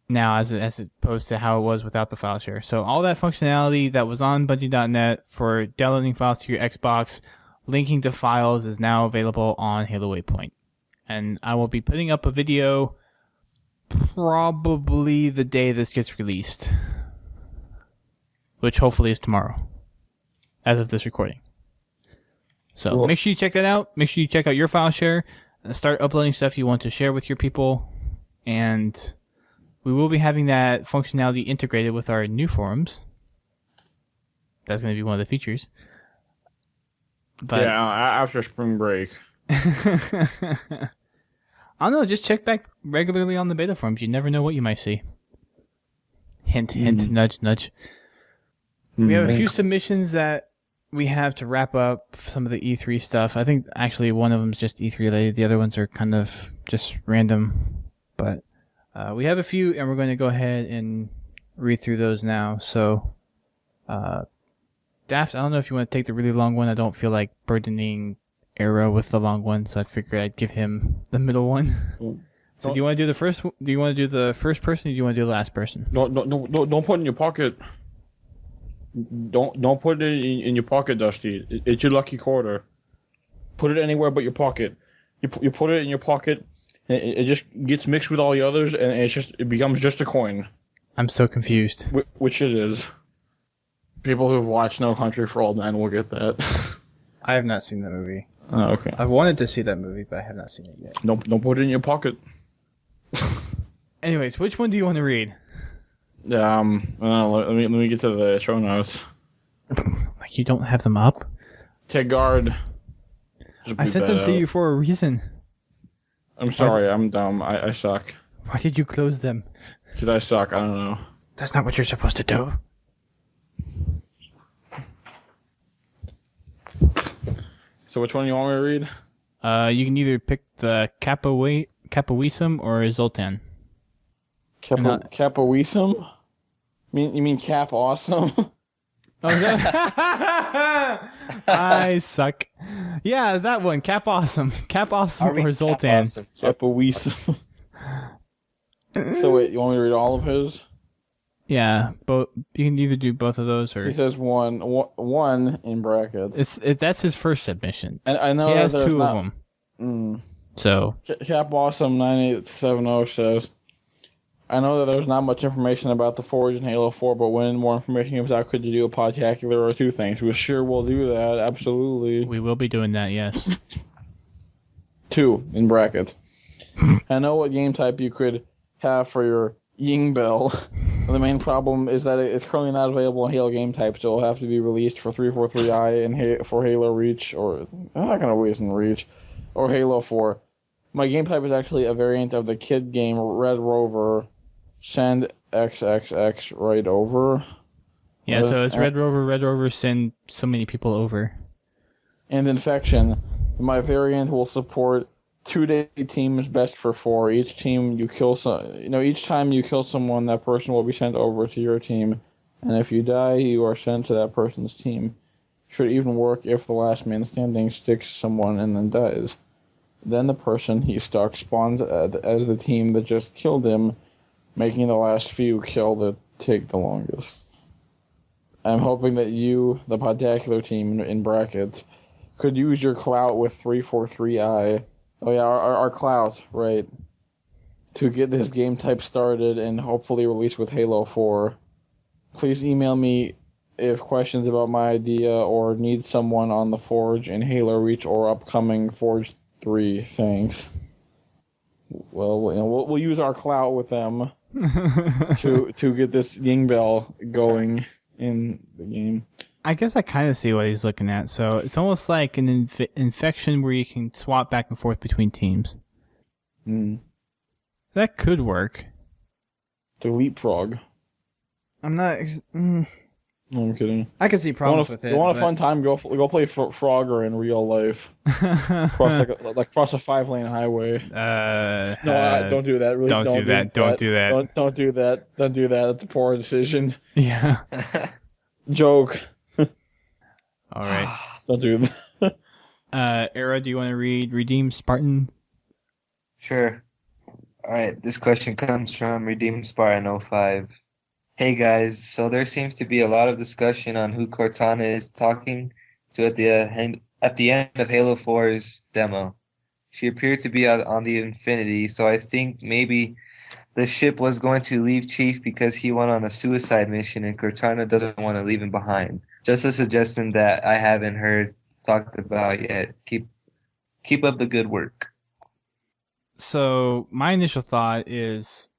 now as opposed to how it was without the file share. So all that functionality that was on Bungie.net for downloading files to your Xbox, linking to files, is now available on Halo Waypoint. And I will be putting up a video probably the day this gets released, which hopefully is tomorrow, as of this recording. So cool. Make sure you check that out. Make sure you check out your file share. Start uploading stuff you want to share with your people. And we will be having that functionality integrated with our new forums. That's going to be one of the features. But yeah, after spring break. I don't know, just check back regularly on the beta forums. You never know what you might see. Hint, hint, nudge, nudge. We have a few submissions that we have to wrap up some of the E3 stuff. I think actually one of them is just E3 related. The other ones are kind of just random. But we have a few, and we're going to go ahead and read through those now. So, Daft, I don't know if you want to take the really long one. I don't feel like burdening Arrow with the long one, so I figured I'd give him the middle one. So do you want to do the first? Do you want to do the first person, or do you want to do the last person? Don't put it in your pocket. Don't put it in your pocket, Dusty. It's your lucky quarter. Put it anywhere but your pocket. You put it in your pocket, and it just gets mixed with all the others, and it becomes just a coin. I'm so confused. Which it is. People who've watched No Country for Old Men will get that. I have not seen that movie. Oh, okay. I've wanted to see that movie, but I have not seen it yet. Don't put it in your pocket. Anyways, which one do you want to read? Let me get to the show notes. Like you don't have them up? Take guard. I sent them to you for a reason. I'm sorry, I'm dumb. I suck. Why did you close them? Because I suck, I don't know. That's not what you're supposed to do. So which one do you want me to read? You can either pick the Capoeism or Zoltan. Capoeism? You mean Cap Awesome? Oh, I suck. Yeah, that one. Cap Awesome or Zoltan. Capoeism. So wait, you want me to read all of his? Yeah, but you can either do both of those or. He says one in brackets. That's his first submission. And I know he has two of them. So Cap Awesome 9870 says, I know that there's not much information about the Forge in Halo 4, but when more information comes out, could you do a Podtacular or two things? We sure will do that, absolutely. We will be doing that, yes. 2 in brackets. I know what game type you could have for your Ying Bell. The main problem is that it's currently not available in Halo game types, so it'll have to be released for 343i and for Halo Reach, or I'm not going to release in Reach, or Halo 4. My game type is actually a variant of the kid game Red Rover. Send XXX right over. Yeah, so it's Red Rover send so many people over. And Infection. My variant will support 2-day teams best for 4. Each time you kill someone, that person will be sent over to your team. And if you die, you are sent to that person's team. Should even work if the last man standing sticks someone and then dies. Then the person he stuck spawns as the team that just killed him, making the last few kill that take the longest. I'm hoping that you, the Podtacular team in brackets, could use your clout with 343i. Oh yeah, our clout, right. To get this game type started and hopefully released with Halo 4. Please email me if questions about my idea or need someone on the Forge in Halo Reach or upcoming Forge 3. Thanks. Well, we'll use our clout with them to get this Ying Bell going in the game. I guess I kind of see what he's looking at. So it's almost like an infection where you can swap back and forth between teams. That could work. To leapfrog. I'm not. No, I'm kidding. I can see problems with it. You want a fun time? Go play Frogger in real life. Cross a 5-lane highway. No, don't do that. Really, don't do that. Don't do that. Don't do that. Don't do that. It's a poor decision. Yeah. Joke. All right. Don't do that. Era, do you want to read Redeemed Spartan? Sure. All right. This question comes from Redeemed Spartan 05. Hey guys, so there seems to be a lot of discussion on who Cortana is talking to at the end of Halo 4's demo. She appeared to be on the Infinity, so I think maybe the ship was going to leave Chief because he went on a suicide mission and Cortana doesn't want to leave him behind. Just a suggestion that I haven't heard talked about yet. Keep up the good work. So my initial thought is,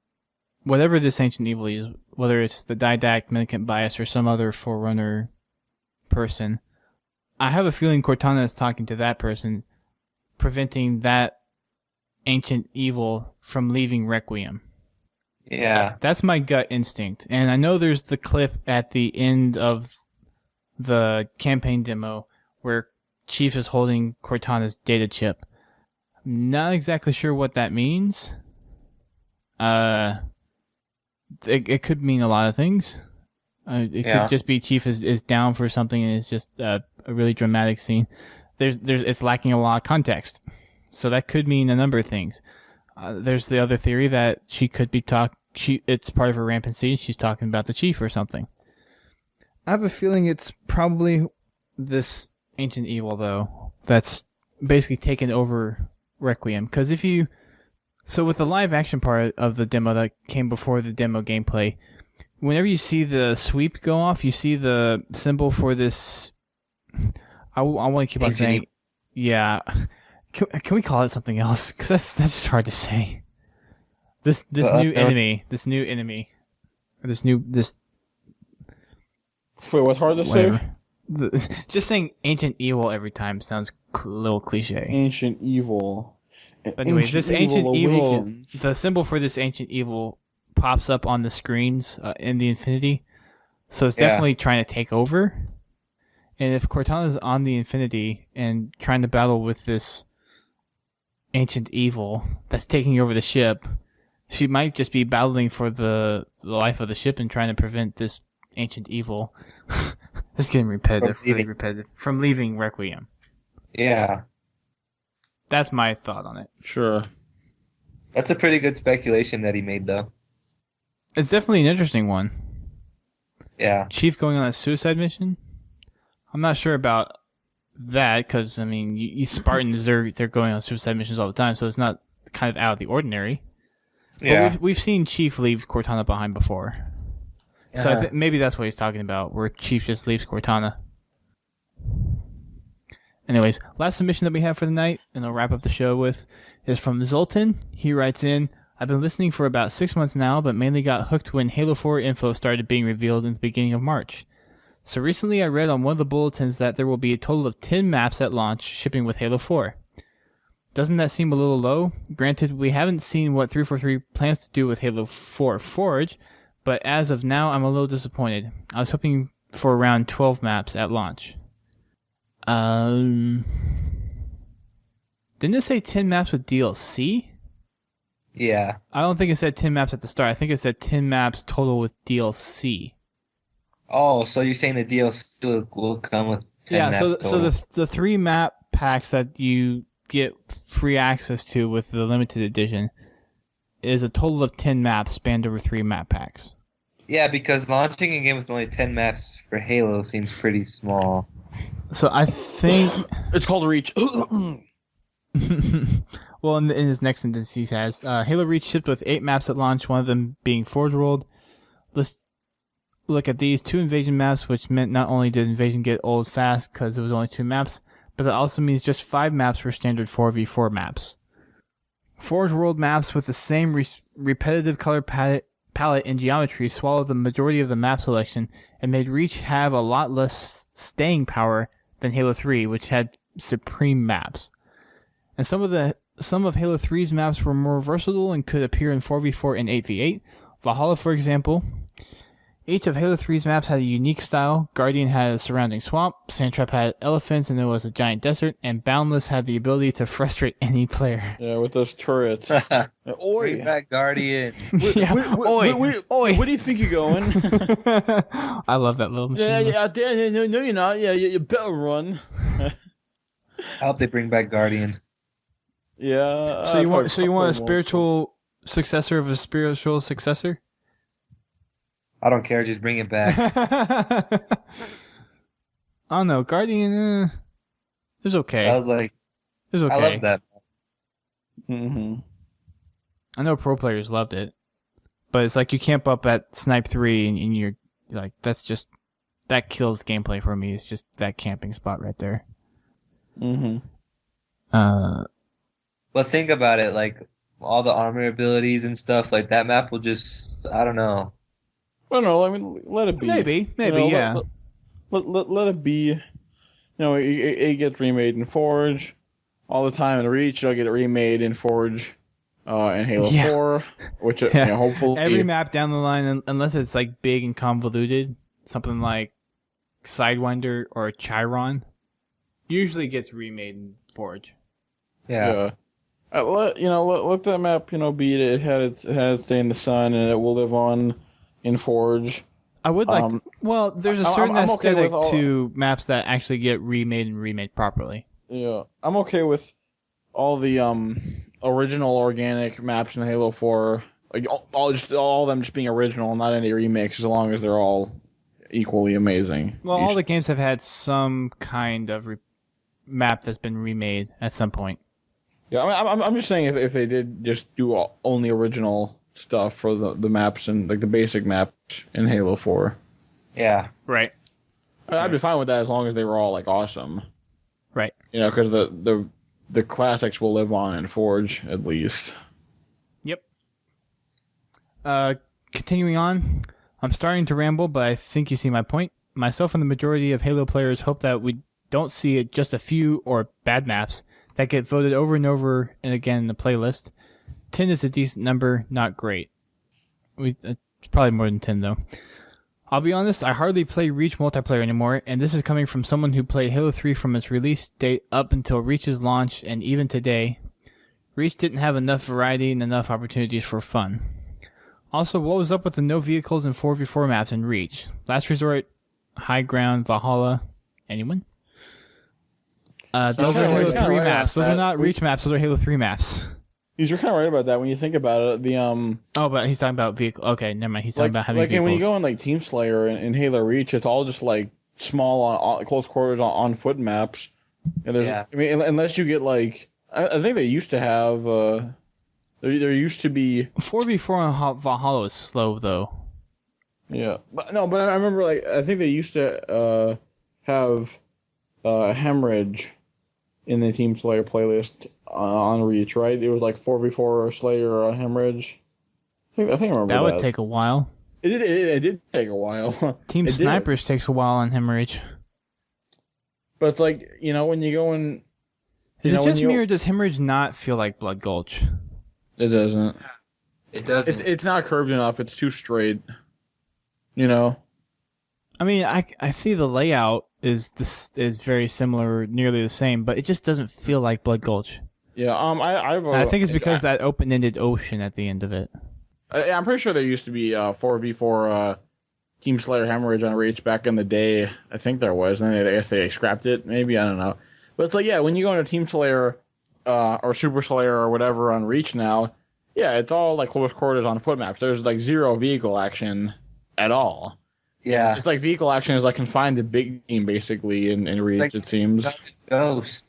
whatever this ancient evil is, whether it's the Didact, Mendicant Bias, or some other Forerunner person, I have a feeling Cortana is talking to that person, preventing that ancient evil from leaving Requiem. Yeah. That's my gut instinct. And I know there's the clip at the end of the campaign demo where Chief is holding Cortana's data chip. I'm not exactly sure what that means. It could mean a lot of things. It could just be Chief is down for something and it's just a really dramatic scene. It's lacking a lot of context, so that could mean a number of things. There's the other theory that she could be it's part of her rampancy. She's talking about the chief or something. I have a feeling it's probably this ancient evil, though, that's basically taken over Requiem. Because so with the live action part of the demo that came before the demo gameplay, whenever you see the sweep go off, you see the symbol for this. I want to keep on saying, yeah. Can we call it something else? Because that's just hard to say. This new enemy. Wait, what's hard to whatever. say? Just saying ancient evil every time sounds a little cliche. Ancient evil. But anyway, this ancient evil, the symbol for this ancient evil pops up on the screens in the Infinity. So it's definitely trying to take over. And if Cortana's on the Infinity and trying to battle with this ancient evil that's taking over the ship, she might just be battling for the life of the ship and trying to prevent this ancient evil. It's getting repetitive, really repetitive. From leaving Requiem. Yeah. That's my thought on it. Sure. That's a pretty good speculation that he made, though. It's definitely an interesting one. Yeah. Chief going on a suicide mission? I'm not sure about that, because, I mean, you Spartans, they're going on suicide missions all the time, so it's not kind of out of the ordinary. Yeah. But we've seen Chief leave Cortana behind before. So I think maybe that's what he's talking about, where Chief just leaves Cortana. Anyways, last submission that we have for the night, and I'll wrap up the show with, is from Zoltan. He writes in, I've been listening for about 6 months now, but mainly got hooked when Halo 4 info started being revealed in the beginning of March. So recently I read on one of the bulletins that there will be a total of 10 maps at launch shipping with Halo 4. Doesn't that seem a little low? Granted, we haven't seen what 343 plans to do with Halo 4 Forge, but as of now, I'm a little disappointed. I was hoping for around 12 maps at launch. Didn't it say 10 maps with DLC? Yeah. I don't think it said 10 maps at the start. I think it said 10 maps total with DLC. Oh, so you're saying the DLC will come with 10 maps total. So the 3 map packs that you get free access to with the limited edition is a total of 10 maps spanned over 3 map packs. Yeah, because launching a game with only 10 maps for Halo seems pretty small. So I think it's called Reach. Well, in his next sentence, he says, Halo Reach shipped with 8 maps at launch, one of them being Forge World. Let's look at these 2 Invasion maps, which meant not only did Invasion get old fast because it was only 2 maps, but that also means just 5 maps for standard 4v4 maps. Forge World maps with the same repetitive color palette and geometry swallowed the majority of the map selection and made Reach have a lot less staying power than Halo 3, which had supreme maps. And some of Halo 3's maps were more versatile and could appear in 4v4 and 8v8. Valhalla, for example. Each of Halo 3's maps had a unique style. Guardian had a surrounding swamp, Sandtrap had elephants and there was a giant desert, and Boundless had the ability to frustrate any player. Yeah, with those turrets. Bring back Guardian. Where do you think you're going? I love that little machine. Yeah, no, you're not. Yeah, you better run. I hope they bring back Guardian. Yeah. So you want a spiritual successor of a spiritual successor? I don't care, just bring it back. I don't know, Guardian, it was okay. I was like, it was okay. I love that. Mm-hmm. I know pro players loved it, but it's like you camp up at Snipe 3 and you're like, that kills gameplay for me. It's just that camping spot right there. Mm-hmm. But think about it, like, all the armor abilities and stuff, like, that map will just, I don't know. I don't know. I mean, let it be. Maybe, yeah. Let it be. You know, it gets remade in Forge all the time. In Reach, it'll get it remade in Forge, and Halo 4, which hopefully every map down the line, unless it's like big and convoluted, something like Sidewinder or Chiron, usually gets remade in Forge. Yeah. Let that map be it. It had its day in the sun, and it will live on in Forge. I would like well, there's a certain aesthetic to maps that actually get remade and remade properly. Yeah, I'm okay with original organic maps in Halo 4, like all of them just being original, not any remakes, as long as they're all equally amazing. Well, all the games have had some kind of map that's been remade at some point. Yeah, I'm just saying if they did just do only original stuff for the maps and like the basic maps in Halo 4. Yeah. Right. I'd be fine with that as long as they were all like awesome. Right. You know, because the classics will live on in Forge at least. Yep. Continuing on, I'm starting to ramble, but I think you see my point. Myself and the majority of Halo players hope that we don't see just a few or bad maps that get voted over and over and again in the playlist. 10 is a decent number, not great. It's probably more than 10 though. I'll be honest, I hardly play Reach multiplayer anymore, and this is coming from someone who played Halo 3 from its release date up until Reach's launch, and even today. Reach didn't have enough variety and enough opportunities for fun. Also, what was up with the no vehicles and 4v4 maps in Reach? Last Resort, High Ground, Valhalla, anyone? Those are Halo 3 maps. Those are not Reach maps, those are Halo 3 maps. You're kind of right about that when you think about it. Oh, but he's talking about vehicle. Okay, never mind. He's talking about having vehicles. When you go in like Team Slayer in Halo Reach, it's all just like small on close quarters on foot maps. And there's, I mean, unless you get like, I think they used to have. There used to be 4v4 on Valhalla is slow though. Yeah, but I remember like I think they used to have Hemorrhage in the Team Slayer playlist on Reach, right? It was like 4v4 Slayer on Hemorrhage. I think I remember that. That would take a while. It did take a while. Team Snipers takes a while on Hemorrhage. But it's like, you know, when you go in... Is it just me or does Hemorrhage not feel like Blood Gulch? It doesn't. It doesn't. It's not curved enough. It's too straight. You know? I mean, I see the layout is very similar, nearly the same, but it just doesn't feel like Blood Gulch. Yeah, I think it's because that open-ended ocean at the end of it. I'm pretty sure there used to be 4v4 Team Slayer Hemorrhage on Reach back in the day. I think there was, and I guess they scrapped it. Maybe, I don't know. But it's like, yeah, when you go into Team Slayer or Super Slayer or whatever on Reach now, yeah, it's all like close quarters on foot maps. There's like zero vehicle action at all. Yeah. It's like vehicle action is like confined to big game basically in Reach, like, it seems. Ghost.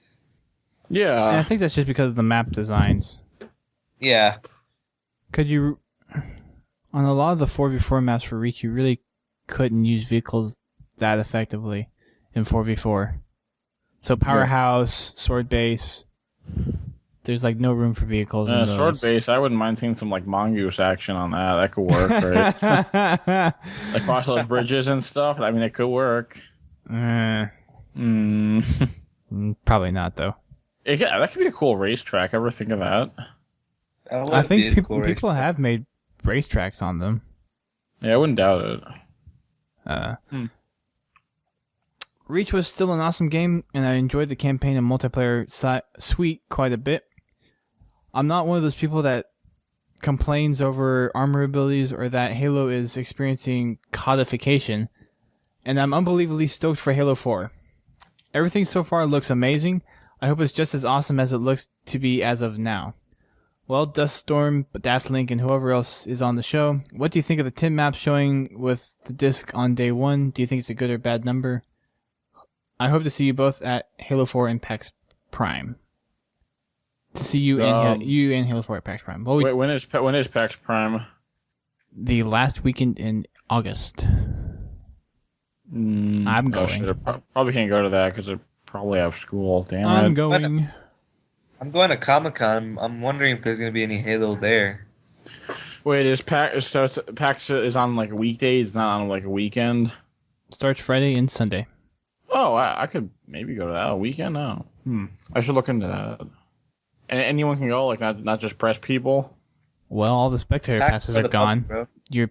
Yeah. And I think that's just because of the map designs. Yeah. Could you... On a lot of the 4v4 maps for Reach, you really couldn't use vehicles that effectively in 4v4. So Powerhouse, Sword Base, there's like no room for vehicles in those. Sword Base, I wouldn't mind seeing some like mongoose action on that. That could work, right? Like cross those bridges and stuff. I mean, it could work. Probably not, though. Yeah, that could be a cool racetrack. Ever think of that? I think people have made racetracks on them. Yeah, I wouldn't doubt it. Reach was still an awesome game, and I enjoyed the campaign and multiplayer suite quite a bit. I'm not one of those people that complains over armor abilities or that Halo is experiencing codification, and I'm unbelievably stoked for Halo 4. Everything so far looks amazing. I hope it's just as awesome as it looks to be as of now. Well, Duststorm, DaftLink, and whoever else is on the show, what do you think of the 10 maps showing with the disc on day 1? Do you think it's a good or bad number? I hope to see you both at Halo 4 and PAX Prime. To see you and Halo 4 at PAX Prime. Wait, when is PAX Prime? The last weekend in August. I'm going. Probably can't go to that because I probably have school. Damn it. I'm going. I'm going to Comic-Con. I'm wondering if there's going to be any Halo there. Wait, is PAX is on like a weekday? It's not on like a weekend? Starts Friday and Sunday. Oh, I could maybe go to that a weekend now. I should look into that. And anyone can go, like not just press people. Well, all the spectator passes are gone. You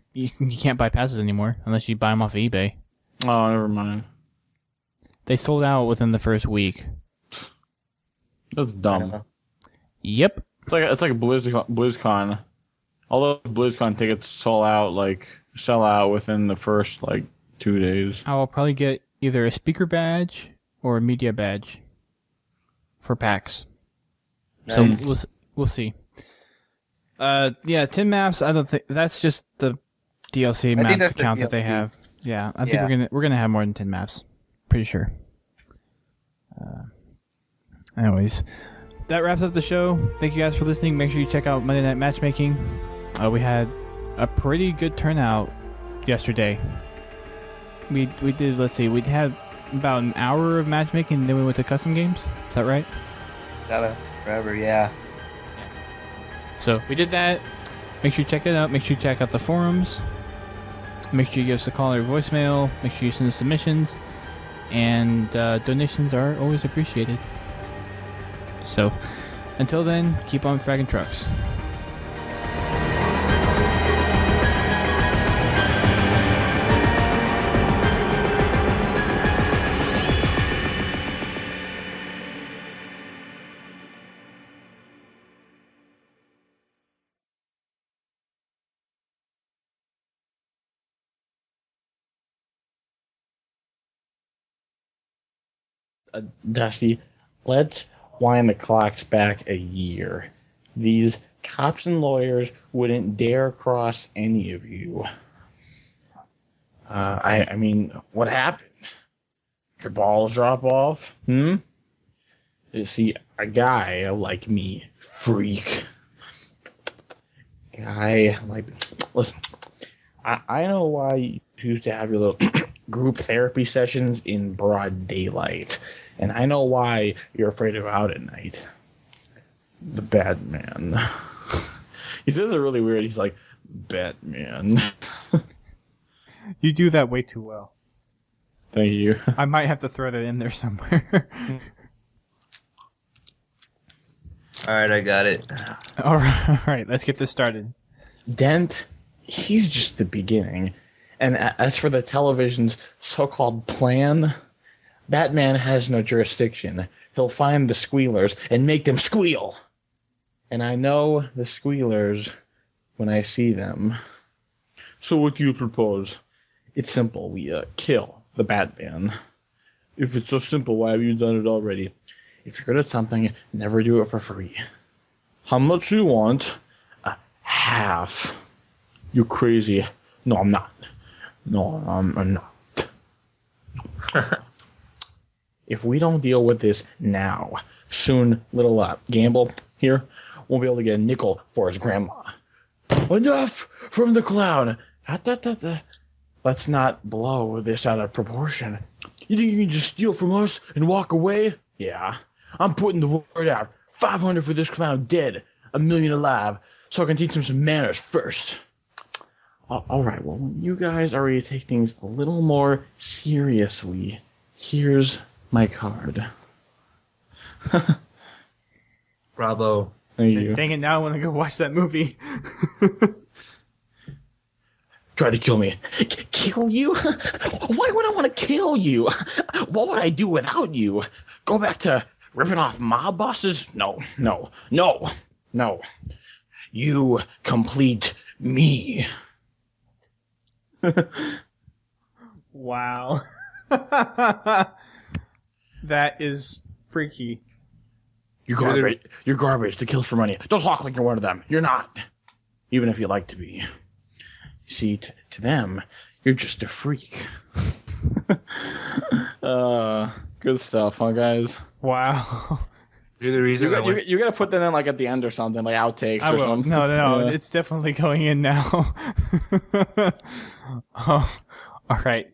can't buy passes anymore unless you buy them off of eBay. Oh, never mind. They sold out within the first week. That's dumb. Yep. It's like a BlizzCon. All those BlizzCon tickets sell out within the first 2 days. I will probably get either a speaker badge or a media badge for PAX. So Nice. we'll see. 10 maps. I don't think that's just the DLC I think map that's the count that they DLC. have. Yeah, I think we're gonna have more than 10 maps. Pretty sure. Anyways, that wraps up the show. Thank you guys for listening. Make sure you check out Monday Night Matchmaking. We had a pretty good turnout yesterday. We did. Let's see. We had about an hour of matchmaking, and then we went to custom games. Is that right? Forever, yeah. So we did that. Make sure you check it out. Make sure you check out the forums. Make sure you give us a call or voicemail. Make sure you send us submissions. And donations are always appreciated. So, until then, keep on fragging trucks. Dusty, let's wind the clocks back a year. These cops and lawyers wouldn't dare cross any of you. I mean, what happened? Your balls drop off? You see, a guy like me, freak. Listen, I know why you choose to have your little group therapy sessions in broad daylight. And I know why you're afraid of out at night. The Batman. He says it really weird. He's like, Batman. You do that way too well. Thank you. I might have to throw that in there somewhere. All right, I got it. All right, let's get this started. Dent, he's just the beginning. And as for the television's so-called plan, Batman has no jurisdiction. He'll find the squealers and make them squeal. And I know the squealers when I see them. So what do you propose? It's simple. We kill the Batman. If it's so simple, why have you done it already? If you're good at something, never do it for free. How much do you want? Half. You're crazy. No, I'm not. No, I'm not. If we don't deal with this now, soon little Gamble here won't be able to get a nickel for his grandma. Enough from the clown. Let's not blow this out of proportion. You think you can just steal from us and walk away? Yeah. I'm putting the word out. 500 for this clown dead, 1 million alive, so I can teach him some manners first. All right, well, you guys are ready to take things a little more seriously. Here's my card. Bravo. Thank you. Dang it, now I want to go watch that movie. Try to kill me. Kill you? Why would I want to kill you? What would I do without you? Go back to ripping off mob bosses? No. You complete me. Wow. That is freaky. You're garbage. You're garbage to kill for money. Don't talk like you're one of them. You're not. Even if you like to be. You see, to them, you're just a freak. Good stuff, huh, guys? Wow. You're the reason you gotta put that in like at the end or something, like outtakes I or will. something. No, Yeah. it's definitely going in now. Oh, all right.